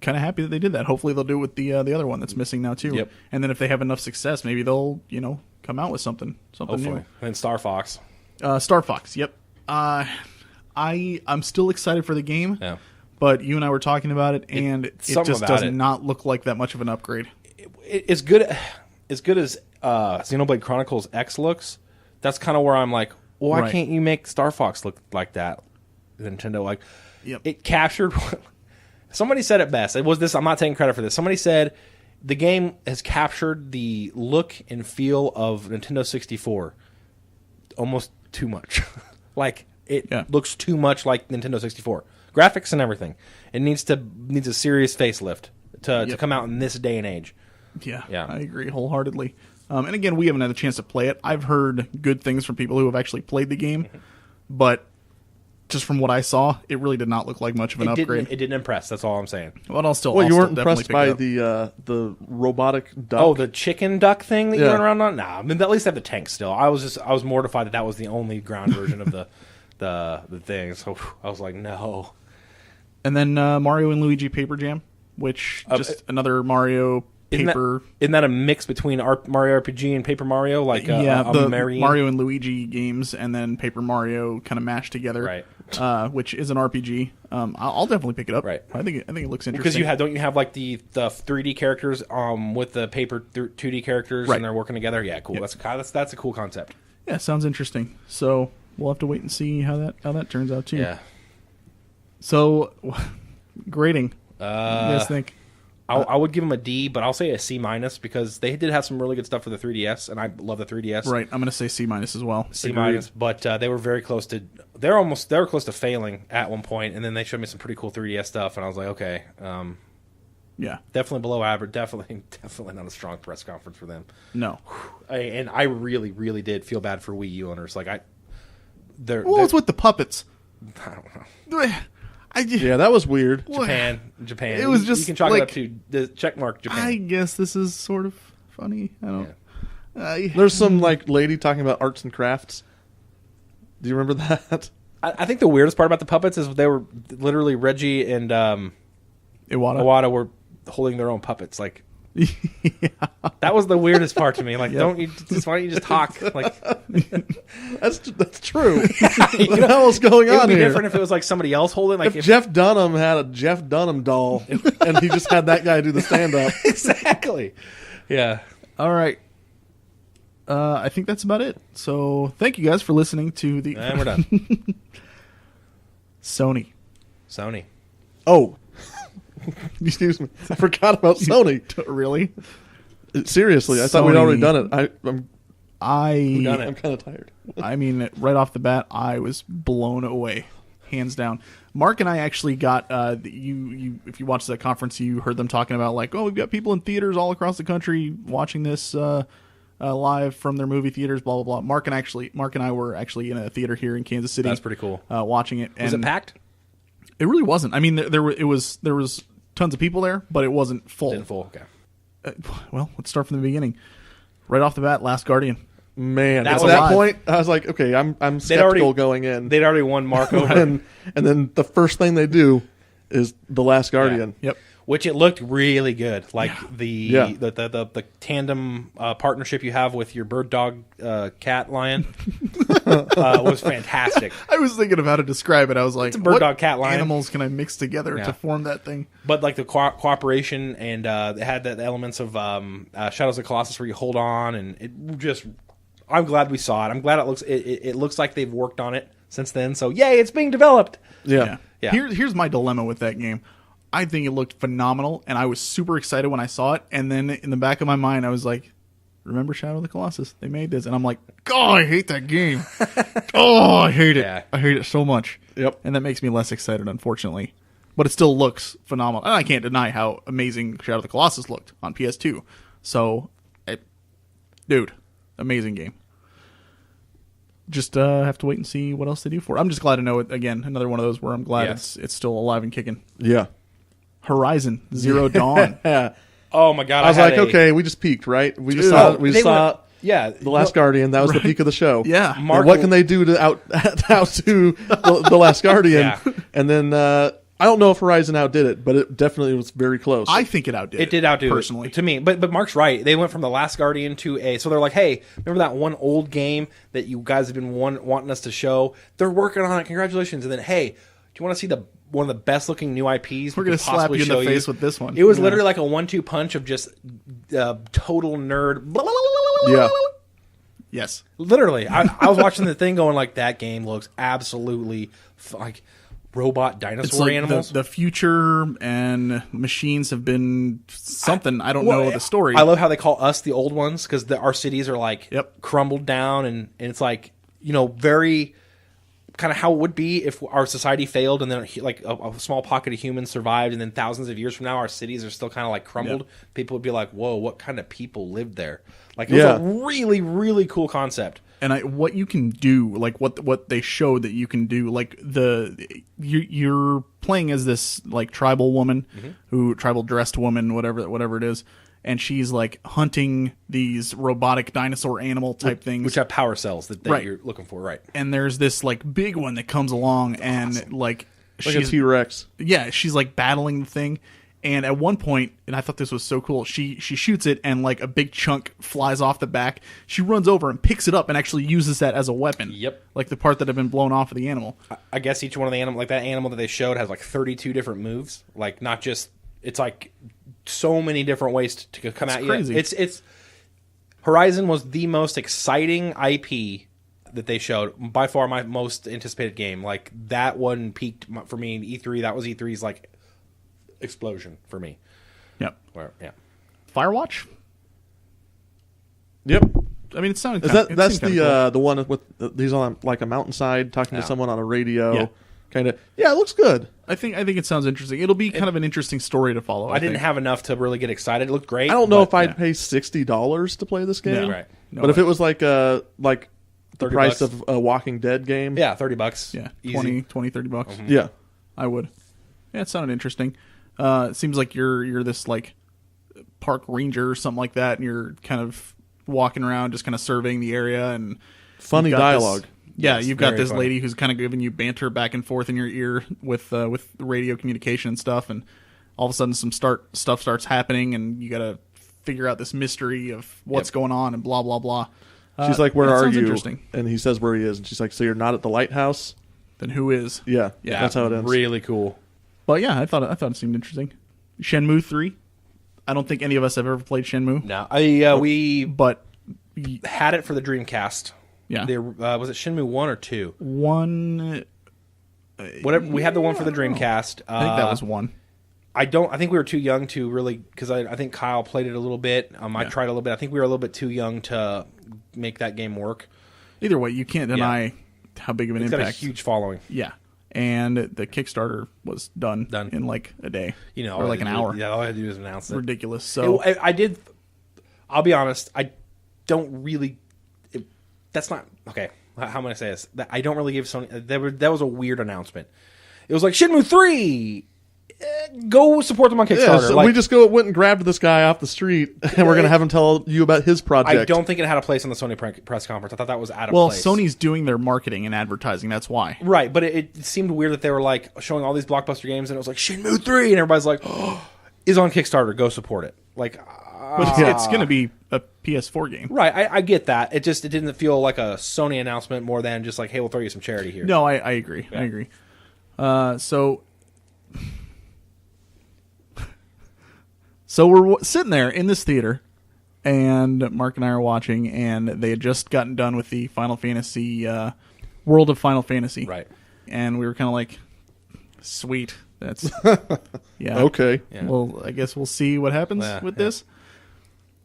kind of happy that they did that. Hopefully they'll do it with the other one that's missing now too. Yep. And then if they have enough success, maybe they'll come out with something Hopefully, new. and then Star Fox. Star Fox. Yep. I'm still excited for the game. Yeah. But you and I were talking about it, and it something just about does it. not look like that much of an upgrade. It's good as Xenoblade Chronicles X looks. That's kind of where I'm like, why Right. can't you make Star Fox look like that? Nintendo, like, Yep. it captured. Somebody said it best. It was this. I'm not taking credit for this. Somebody said the game has captured the look and feel of Nintendo 64 almost too much. Like it looks too much like Nintendo 64. Graphics and everything. It needs a serious facelift to come out in this day and age. Yeah, Yeah. I agree wholeheartedly. And again, we haven't had a chance to play it. I've heard good things from people who have actually played the game, but just from what I saw, it really did not look like much of an upgrade. It didn't impress. That's all I'm saying. But I'll still. Well, I'll you still weren't definitely impressed pick it by up. the robotic duck? Oh, the chicken duck thing that you Yeah. run around on? Nah, I mean, at least they have the tank still. I was mortified that was the only ground version of the thing. So I was like, no. And then Mario and Luigi Paper Jam, which just another Mario paper. Isn't that a mix between Mario RPG and Paper Mario? Like the marrying? Mario and Luigi games, and then Paper Mario kind of mashed together, Right. which is an RPG. I'll definitely pick it up. Right. I think it looks interesting. Because don't you have like the 3D characters with the paper 2D characters Right. and they're working together? Yeah, cool. Yep. That's a cool concept. Yeah, sounds interesting. So we'll have to wait and see how that turns out too. Yeah. So grading. What do you guys think? I would give them a D, but I'll say a C- because they did have some really good stuff for the 3DS, and I love the 3DS. Right, I'm going to say C- as well. C-, but they were very close to. They were close to failing at one point, and then they showed me some pretty cool 3DS stuff, and I was like, okay, Yeah. definitely below average. Definitely not a strong press conference for them. No. And I really, really did feel bad for Wii U owners. Like they're It's with the puppets. I don't know. Yeah, that was weird. Japan. It was just you can chalk like, it up to the checkmark Japan. I guess this is sort of funny. I don't. There's some like lady talking about arts and crafts. Do you remember that? I think the weirdest part about the puppets is they were literally Reggie and Iwata were holding their own puppets. Like, that was the weirdest part to me. Like, why don't you just talk? Like, that's true. What the hell is going it would on be here? different if it was like somebody else holding. Like, If Jeff Dunham had a Jeff Dunham doll, and he just had that guy do the stand up. exactly. Yeah. All right. I think that's about it. So thank you guys for listening to the. And we're done. Sony. Oh, excuse me, I forgot about Sony. Really? Seriously, I thought we'd already done it. I'm I'm kind of tired. I mean, right off the bat, I was blown away, hands down. Mark and I actually got you. If you watched that conference, you heard them talking about like, oh, we've got people in theaters all across the country watching this live from their movie theaters. Blah blah blah. Mark and I were actually in a theater here in Kansas City. That's pretty cool. Watching it. Was it packed? It really wasn't. I mean, there was tons of people there, but it wasn't full. Didn't full. Okay. Well, let's start from the beginning. Right off the bat, Last Guardian. Man, That at was that live. point, I was like, okay, I'm skeptical going in. They'd already won Mark over. and then the first thing they do is The Last Guardian. Yep. which it looked really good. Like Yeah. the tandem partnership you have with your bird dog cat lion was fantastic. I was thinking of how to describe it. I was like, a bird what dog cat lion. animals can I mix together to form that thing? But like the cooperation, and it had the elements of Shadows of the Colossus where you hold on, and it just. I'm glad we saw it. I'm glad it looks like they've worked on it since then. So yay, it's being developed. Yeah. Yeah. Here's my dilemma with that game. I think it looked phenomenal, and I was super excited when I saw it. And then in the back of my mind, I was like, "Remember Shadow of the Colossus? They made this," and I'm like, "God, I hate that game. Oh, I hate it. Yeah. I hate it so much." Yep. And that makes me less excited, unfortunately. But it still looks phenomenal, and I can't deny how amazing Shadow of the Colossus looked on PS2. So, dude. Amazing game. Just have to wait and see what else they do for it. I'm just glad to know it again. Another one of those where I'm glad it's still alive and kicking. Yeah. Horizon Zero Dawn. Yeah. Oh my god! I was like, okay, we just peaked, right? We just saw The Last Guardian. That was the peak of the show. Yeah. And what can they do to outdo the Last Guardian? Yeah. And then I don't know if Horizon outdid it, but it definitely was very close. I think it outdid. It did outdo personally it, to me. But Mark's right. They went from The Last Guardian to so they're like, hey, remember that one old game that you guys have been wanting us to show? They're working on it. Congratulations. And then, hey, do you want to see one of the best looking new IPs? We're going to slap you in the face with this one. It was literally like a 1-2 punch of just total nerd. Yeah. Yes. Literally. I was watching the thing going like, that game looks absolutely like robot dinosaur It's like animals. the future and machines have been something. I don't know the story. I love how they call us the old ones because our cities are like crumbled down, and it's like, very kind of how it would be if our society failed and then like a small pocket of humans survived, and then thousands of years from now our cities are still kind of like crumbled. People would be like, whoa, what kind of people lived there? Like, it was a really, really cool concept. And what you can do, like what they showed that you can do, like you're playing as this like tribal woman, tribal dressed woman, whatever it is, and she's like hunting these robotic dinosaur animal type things, which have power cells that you're looking for, right? And there's this like big one that comes along, and like she's a T-Rex. Yeah, she's like battling the thing. And at one point, and I thought this was so cool, she shoots it, and like a big chunk flies off the back. She runs over and picks it up and actually uses that as a weapon. Yep. Like the part that had been blown off of the animal. I guess each one of the animal, like that animal that they showed, has like 32 different moves. Like, not just, it's like so many different ways to come at crazy. you. It's Horizon was the most exciting IP that they showed. By far my most anticipated game. Like, that one peaked for me in E3. That was E3's like explosion for me. Yep. Yeah. Firewatch? Yep. I mean, it sounded that's the one with he's on like a mountainside talking to someone on a radio. Yeah. Kind of. Yeah, it looks good. I think it sounds interesting. It'll be kind of an interesting story to follow. I didn't have enough to really get excited. It looked great. I don't know if I'd pay $60 to play this game. No, right. But if it was like the price $30. of a Walking Dead game. Yeah, $30. Yeah, Easy. 20, $30. Mm-hmm. Yeah. I would. Yeah, it sounded interesting. It seems like you're this like park ranger or something like that, and you're kind of walking around just kind of surveying the area, and funny dialogue. You've got this funny lady who's kind of giving you banter back and forth in your ear with radio communication and stuff, and all of a sudden some stuff starts happening, and you got to figure out this mystery of what's going on and blah blah blah. She's like, "Where are you?" Interesting. And he says where he is, and she's like, "So you're not at the lighthouse?" Then who is? Yeah, Yeah, that's how it ends. Really cool. But yeah, I thought it seemed interesting. Shenmue 3. I don't think any of us have ever played Shenmue. No, we had it for the Dreamcast. Yeah. Was it Shenmue 1 or 2? 1. Whatever. We had the one for the Dreamcast. I think that was 1. I think we were too young to really, because I think Kyle played it a little bit. I tried a little bit. I think we were a little bit too young to make that game work. Either way, you can't deny how big of an It's impact. got a huge following. Yeah. And the Kickstarter was done in like a day. Or like an hour. Yeah, all I had to do was announce it. Ridiculous. So I'll be honest, I don't really, that's not, okay, how am I going to say this? I don't really give Sony, that was a weird announcement. It was like, Shenmue 3, go support them on Kickstarter. Yeah, so we just went and grabbed this guy off the street, and we're going to have him tell you about his project. I don't think it had a place on the Sony press conference. I thought that was out of place. Well, Sony's doing their marketing and advertising. That's why. Right, but it seemed weird that they were like showing all these blockbuster games, and it was like Shenmue 3, and everybody's like, oh. is on Kickstarter. Go support it. Like, But it's going to be a PS4 game. right. I get that. It didn't feel like a Sony announcement more than just like, hey, we'll throw you some charity here. No, I agree. Yeah. I agree. So we're sitting there in this theater, and Mark and I are watching, and they had just gotten done with the Final Fantasy, World of Final Fantasy. Right. And we were kind of like, sweet. That's, yeah. Okay. Yeah. Well, I guess we'll see what happens with this.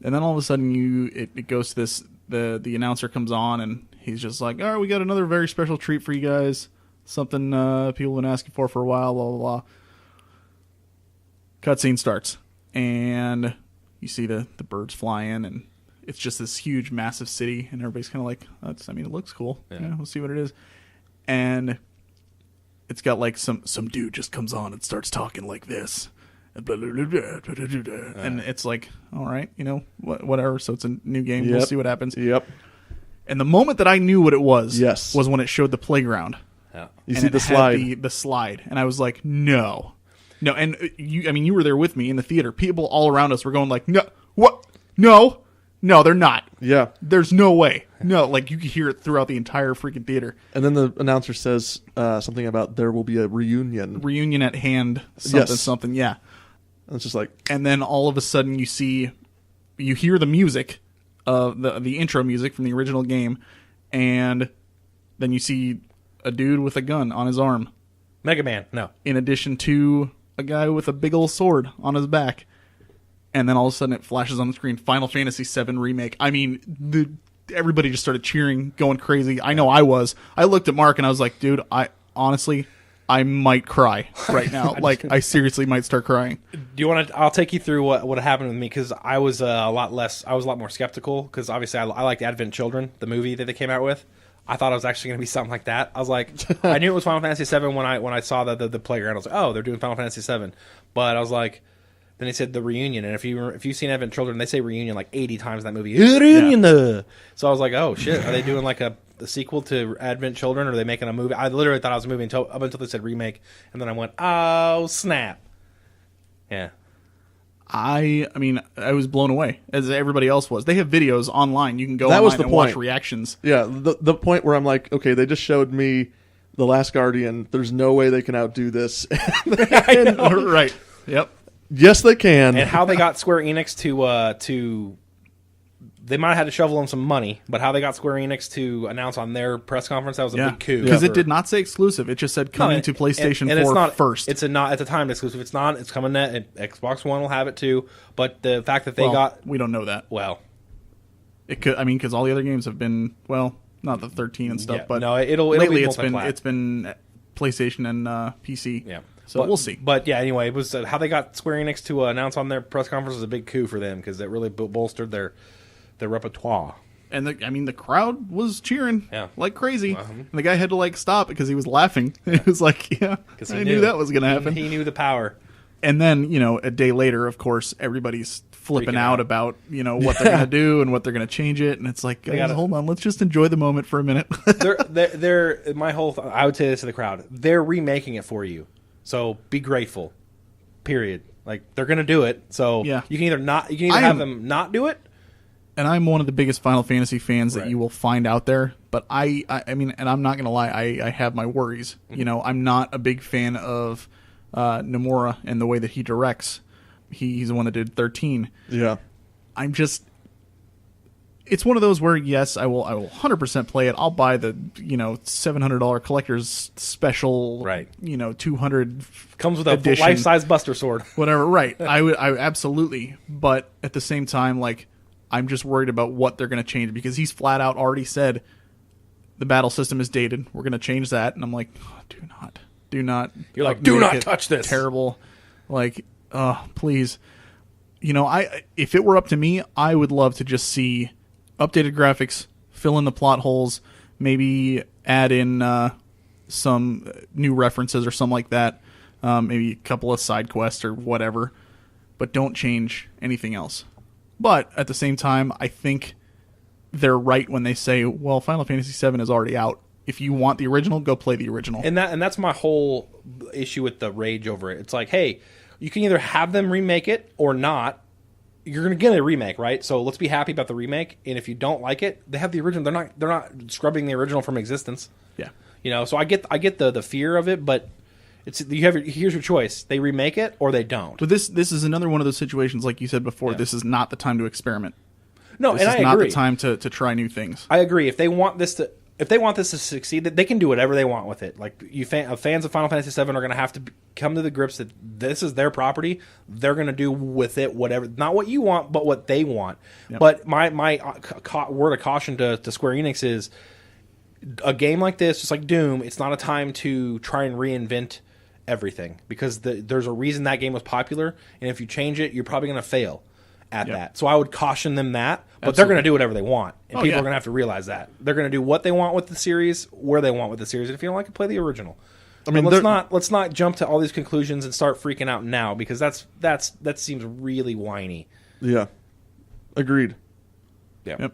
And then all of a sudden, it goes to this. The announcer comes on, and he's just like, "All right, we got another very special treat for you guys. Something people have been asking for a while." Blah blah blah. Cutscene starts, and you see the birds fly in, and it's just this huge, massive city, and everybody's kind of like, it looks cool. Yeah, we'll see what it is. And it's got like some dude just comes on and starts talking like this. And it's like, all right, whatever. So it's a new game. Yep. We'll see what happens. Yep. And the moment that I knew what it was, Yes. was when it showed the playground. Yeah. You And see it the had slide. the slide, and I was like, no. And you were there with me in the theater. People all around us were going like, no, what? No, they're not. Yeah. There's no way. No, like you could hear it throughout the entire freaking theater. And then the announcer says something about there will be a reunion. Reunion at hand. Yes. Something. Yeah. And it's just like, And then all of a sudden you hear the music, the intro music from the original game, and then you see a dude with a gun on his arm, Mega Man. No. in addition to a guy with a big old sword on his back. And then all of a sudden it flashes on the screen, Final Fantasy VII Remake. I mean, everybody just started cheering, going crazy. I know I was. I looked at Mark and I was like, dude, I might cry right now. Like, I seriously might start crying. Do you want to? I'll take you through what happened with me because I was a lot more skeptical because obviously I liked Advent Children, the movie that they came out with. I thought it was actually going to be something like that. I was like, I knew it was Final Fantasy VII when I saw the playground. I was like, oh, they're doing Final Fantasy VII, but I was like, then they said the reunion, and if you've seen Advent Children, they say reunion like 80 times in that movie. Reunion. So I was like, oh shit, are they doing like a sequel to Advent Children, or are they making a movie? I literally thought I was a movie up until they said remake, and then I went, oh snap. Yeah. I mean, I was blown away, as everybody else was. They have videos online. You can go That online was the and point. watch reactions. yeah, the point where I'm like, okay, they just showed me The Last Guardian. There's no way they can outdo this. Right. Yep. Yes, they can. And how they got Square Enix to they might have had to shovel them some money, but how they got Square Enix to announce on their press conference, that was a Yeah. big coup. Because it did not say exclusive. It just said coming No, to PlayStation and 4 it's not, first. It's at the time exclusive. It's not. It's coming to Xbox One will have it too. But the fact that they we don't know that. well, It could. I mean, because all the other games have been, well, not the 13 and stuff, yeah, but no, it'll lately be it's multi-plat. been PlayStation and PC. Yeah. So But we'll see. But yeah, anyway, it was how they got Square Enix to announce on their press conference was a big coup for them because it really bolstered their repertoire. And the crowd was cheering like crazy. And the guy had to like stop because he was laughing. He was like, "Yeah, I knew that was going to happen." He knew the power. And then a day later, of course, everybody's flipping Freaking out out. about what they're going to do and what they're going to change it. And it's like, guys, hold on, let's just enjoy the moment for a minute. they're my whole. I would say this to the crowd: they're remaking it for you, so be grateful. Period. Like they're going to do it, so Yeah. you can either have them not do it. And I'm one of the biggest Final Fantasy fans that Right. you will find out there. But I mean, and I'm not going to lie, I have my worries. Mm-hmm. I'm not a big fan of Nomura and the way that he directs. He's the one that did 13. yeah. I'm just... It's one of those where, yes, I will 100% play it. I'll buy the, $700 collector's special, Right. 200 Comes with a edition, life-size Buster Sword. whatever. Right. I absolutely. But at the same time, like, I'm just worried about what they're going to change because he's flat out already said the battle system is dated. We're going to change that. And I'm like, oh, do not. You're like, do make not it touch this. Terrible. Like, please. If it were up to me, I would love to just see updated graphics, fill in the plot holes, maybe add in some new references or something like that. Maybe a couple of side quests or whatever. But don't change anything else. But at the same time, I think they're right when they say, well, Final Fantasy VII is already out. If you want the original, go play the original. And that's my whole issue with the rage over it. It's like, hey, you can either have them remake it or not. You're going to get a remake, right? So let's be happy about the remake. And if you don't like it, they have the original. They're not scrubbing the original from existence. Yeah. You know, so I get the fear of it, but here's your choice. They remake it or they don't. But this is another one of those situations, like you said before. Yeah. This is not the time to experiment. No, This and is I not agree. the time to try new things. I agree. If they want this to succeed, they can do whatever they want with it. Like fans of Final Fantasy VII are going to have to come to the grips that this is their property. They're going to do with it whatever, not what you want, but what they want. Yep. But my word of caution to Square Enix is a game like this, just like Doom. It's not a time to try and reinvent everything because there's a reason that game was popular, and if you change it, you're probably going to fail at that. So I would caution them that, but they're going to do whatever they want, and people are going to have to realize that they're going to do what they want with the series, where they want with the series. And if you don't like it, play the original. I mean, let's not jump to all these conclusions and start freaking out now because that seems really whiny. Yeah, agreed. Yeah. Yep.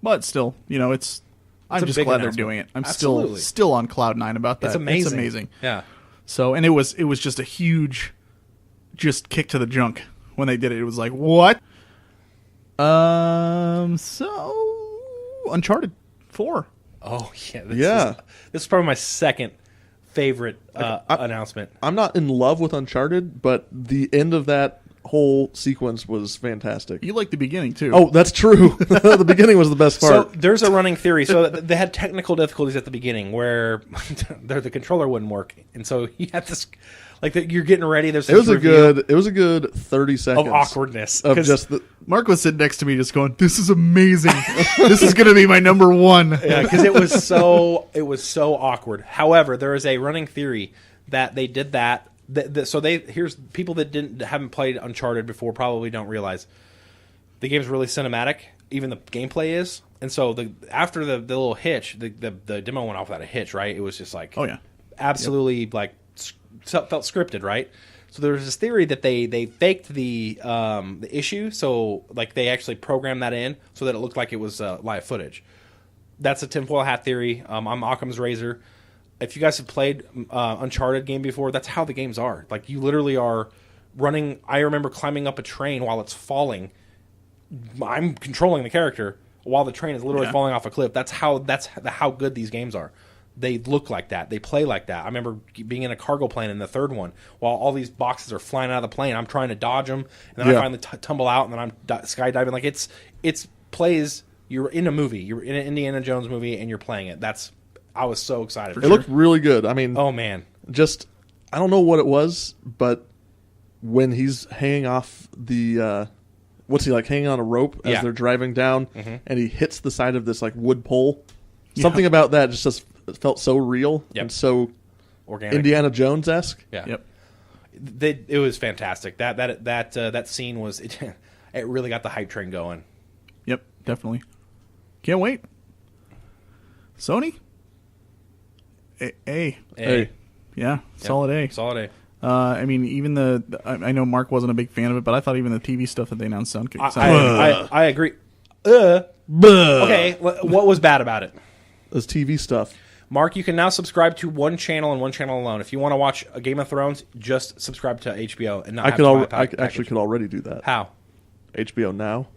But still, I'm a just big glad they're announcement. doing it. I'm Absolutely. still on cloud nine about that. It's amazing. It's amazing. Yeah. So, and it was just a huge, just kick to the junk when they did it. It was like, what? So Uncharted 4. Oh yeah. This is probably my second favorite announcement. I'm not in love with Uncharted, but the end of that whole sequence was fantastic. You like the beginning too. Oh, that's true. The beginning was the best part. So there's a running theory. So they had technical difficulties at the beginning where the controller wouldn't work, and so you had this you're getting ready. There's it was a good 30 seconds of awkwardness of just the. Mark was sitting next to me, just going, "This is amazing. This is going to be my number one." Yeah, because it was so awkward. However, there is a running theory that they did that. So here's people that haven't played Uncharted before probably don't realize the game's really cinematic. Even the gameplay is, and so after the little hitch, the demo went off without a hitch. Right? It was just like absolutely felt scripted, right? So there was this theory that they faked the issue, so like they actually programmed that in so that it looked like it was live footage. That's a tinfoil hat theory. I'm Occam's razor. If you guys have played Uncharted game before, that's how the games are. Like you literally are running. I remember climbing up a train while it's falling. I'm controlling the character while the train is literally falling off a cliff. That's how good these games are. They look like that. They play like that. I remember being in a cargo plane in the third one while all these boxes are flying out of the plane. I'm trying to dodge them, and then I finally tumble out, and then I'm skydiving. Like it's plays. You're in a movie. You're in an Indiana Jones movie, and you're playing it. I was so excited. It looked really good. I mean, oh man, I don't know what it was, but when he's hanging off the what's he like hanging on a rope as they're driving down, and he hits the side of this like wood pole. Something about that just felt so real and so organic, Indiana Jones-esque. Yeah. Yep. It was fantastic. That scene was it really got the hype train going. Yep, definitely. Can't wait. Sony. A. Yeah, solid A. Solid A. I mean, even I know Mark wasn't a big fan of it, but I thought even the TV stuff that they announced sounded good. I agree. Okay, what was bad about it? This TV stuff. Mark, you can now subscribe to one channel and one channel alone. If you want to watch a Game of Thrones, just subscribe to HBO and not have to buy a package. I actually could already do that. How? HBO Now.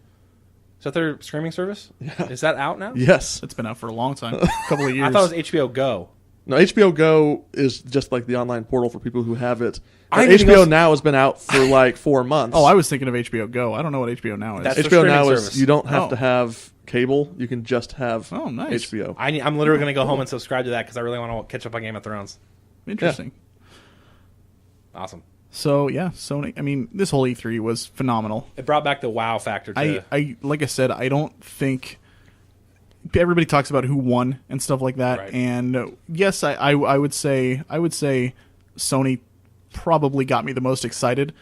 Is that their streaming service? Yeah. Is that out now? Yes. It's been out for a long time, a couple of years. I thought it was HBO Go. No, HBO Go is just like the online portal for people who have it. HBO Now has been out for like 4 months. Oh, I was thinking of HBO Go. I don't know what HBO Now is. That's the HBO Now streaming is service. you don't have to have cable. You can just have nice. HBO. I'm literally going to go home and subscribe to that because I really want to catch up on Game of Thrones. Interesting. Yeah. Awesome. So yeah, Sony. I mean, this whole E3 was phenomenal. It brought back the wow factor. I like I said, I don't think everybody talks about who won and stuff like that. Right. And yes, I would say Sony probably got me the most excited.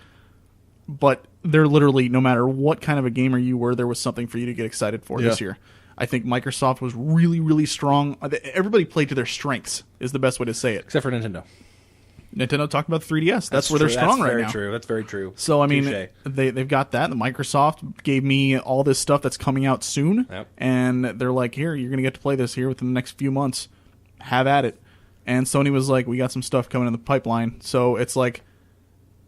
But they're literally, no matter what kind of a gamer you were, there was something for you to get excited for this year. I think Microsoft was really, really strong. Everybody played to their strengths is the best way to say it. Except for Nintendo. Nintendo talked about 3DS. That's where they're strong right now. That's very true. So, I mean, they've got that. The Microsoft gave me all this stuff that's coming out soon. Yep. And they're like, here, you're going to get to play this here within the next few months. Have at it. And Sony was like, we got some stuff coming in the pipeline. So it's like,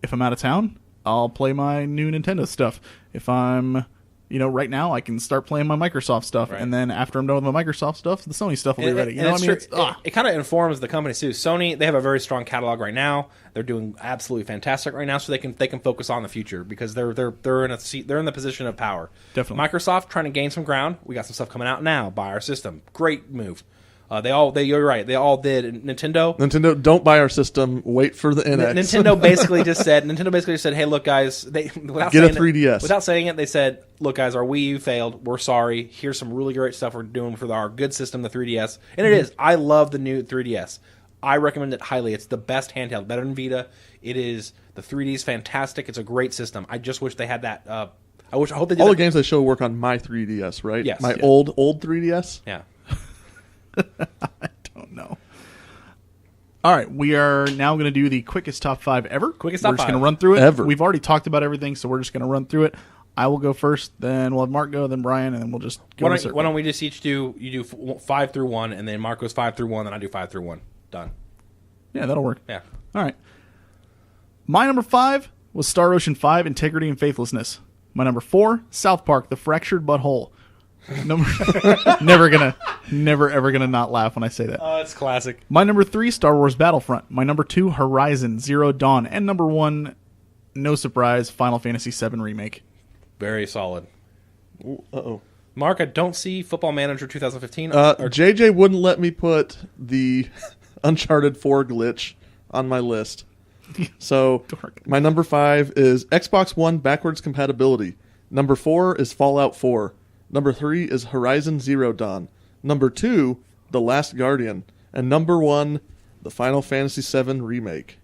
if I'm out of town, I'll play my new Nintendo stuff. If I'm, right now I can start playing my Microsoft stuff, Right. and then after I'm done with my Microsoft stuff, the Sony stuff will be And- ready. and You know what I mean? it's true. It kind of informs the company too. Sony, they have a very strong catalog right now. They're doing absolutely fantastic right now, so they can focus on the future because they're in a seat, they're in the position of power. Definitely. Microsoft trying to gain some ground. We got some stuff coming out now. Buy our system. Great move. You're right. They all did. Nintendo, don't buy our system. Wait for the NX. Nintendo basically just said, "Hey, look, guys." Without Get a saying 3DS. Without saying it, they said, "Look, guys, our Wii U failed. We're sorry. Here's some really great stuff we're doing for our good system, the 3DS." And it is. I love the new 3DS. I recommend it highly. It's the best handheld, better than Vita. It is. The 3D is fantastic. It's a great system. I just wish they had that. I hope they did All that. the games they show work on my 3DS, right? Yes. My Yeah. old 3DS. Yeah. I don't know. All right, we are now going to do the quickest top 5 ever. Quickest We're top just 5. going to run through it. Ever. We've already talked about everything, so we're just going to run through it. I will go first, then we'll have Mark go, then Brian, and then we'll just go in a circle. Why don't we just each do 5 through 1, and then Mark goes 5 through 1, then I do 5 through 1. Done. Yeah, that'll work. Yeah. All right. My number 5 was Star Ocean 5, Integrity and Faithlessness. My number 4, South Park, The Fractured Butthole. Never ever gonna not laugh when I say that. Oh, it's classic. My number 3, Star Wars Battlefront. My number 2, Horizon Zero Dawn. And number 1, no surprise, Final Fantasy VII Remake. Very solid. Uh-oh. Mark, I don't see Football Manager 2015. JJ wouldn't let me put the Uncharted 4 glitch on my list. So Dork. my number 5 is Xbox One backwards compatibility. Number 4 is Fallout 4. Number 3 is Horizon Zero Dawn. Number 2, The Last Guardian. And number 1, the Final Fantasy VII Remake.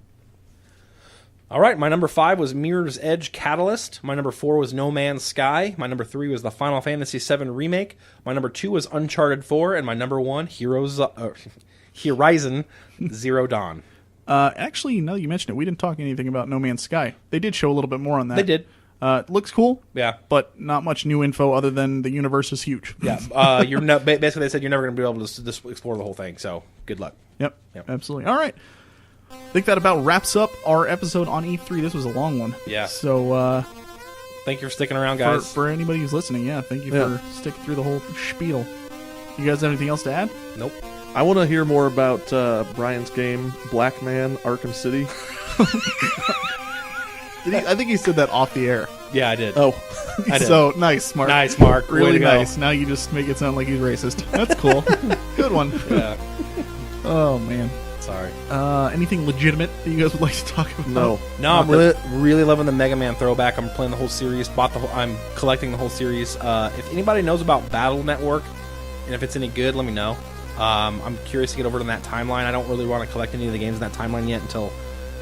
All right, my number 5 was Mirror's Edge Catalyst. My number 4 was No Man's Sky. My number 3 was the Final Fantasy VII Remake. My number 2 was Uncharted 4. And my number 1, Horizon Zero Dawn. Actually, now that you mention it, we didn't talk anything about No Man's Sky. They did show a little bit more on that. They did. It looks cool. Yeah. But not much new info other than the universe is huge. Yeah. Basically, they said you're never going to be able to explore the whole thing, so good luck. Yep. Yep. Absolutely. All right. I think that about wraps up our episode on E3. This was a long one. Yeah. So, Thank you for sticking around, guys. for anybody who's listening, thank you for sticking through the whole spiel. You guys have anything else to add? Nope. I want to hear more about Brian's game, Black Man, Arkham City. I think he said that off the air. Yeah, I did. Oh, I did. So, nice, Mark. Nice, Mark. Way Really to go. nice. Now you just make it sound like he's racist. That's cool. Good one. Yeah. Oh, man. Sorry. Anything legitimate that you guys would like to talk about? no. No, I'm really loving the Mega Man throwback. I'm playing the whole series. I'm collecting the whole series. If anybody knows about Battle Network, and if it's any good, let me know. I'm curious to get over to that timeline. I don't really want to collect any of the games in that timeline yet until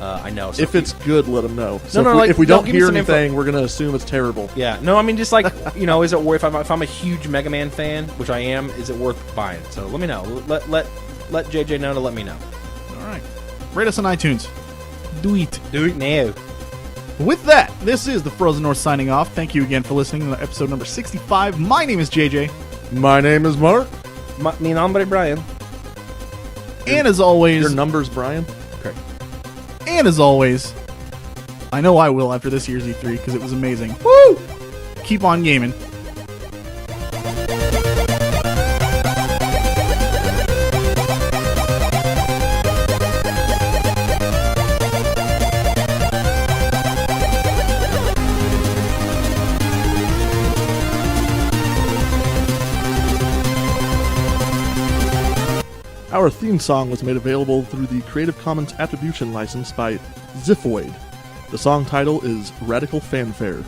I know. So If it's good, let them know. So No, if, no, we, if we no, don't give me hear some info. anything, we're going to assume it's terrible. yeah, no, I mean just like is it worth? If I'm a huge Mega Man fan, which I am, is it worth buying? So let me know. Let JJ know to let me know. All right. Rate us on iTunes. Do it. Do it now. With that, this is the Frozen North signing off. Thank you again for listening to episode number 65. My name is JJ. My name is Mark. Mi nombre Brian. And as always, Your number's Brian. Correct. and as always, I know I will after this year's E3 because it was amazing. Woo! Keep on gaming. Our theme song was made available through the Creative Commons Attribution license by Ziphoid. The song title is Radical Fanfare.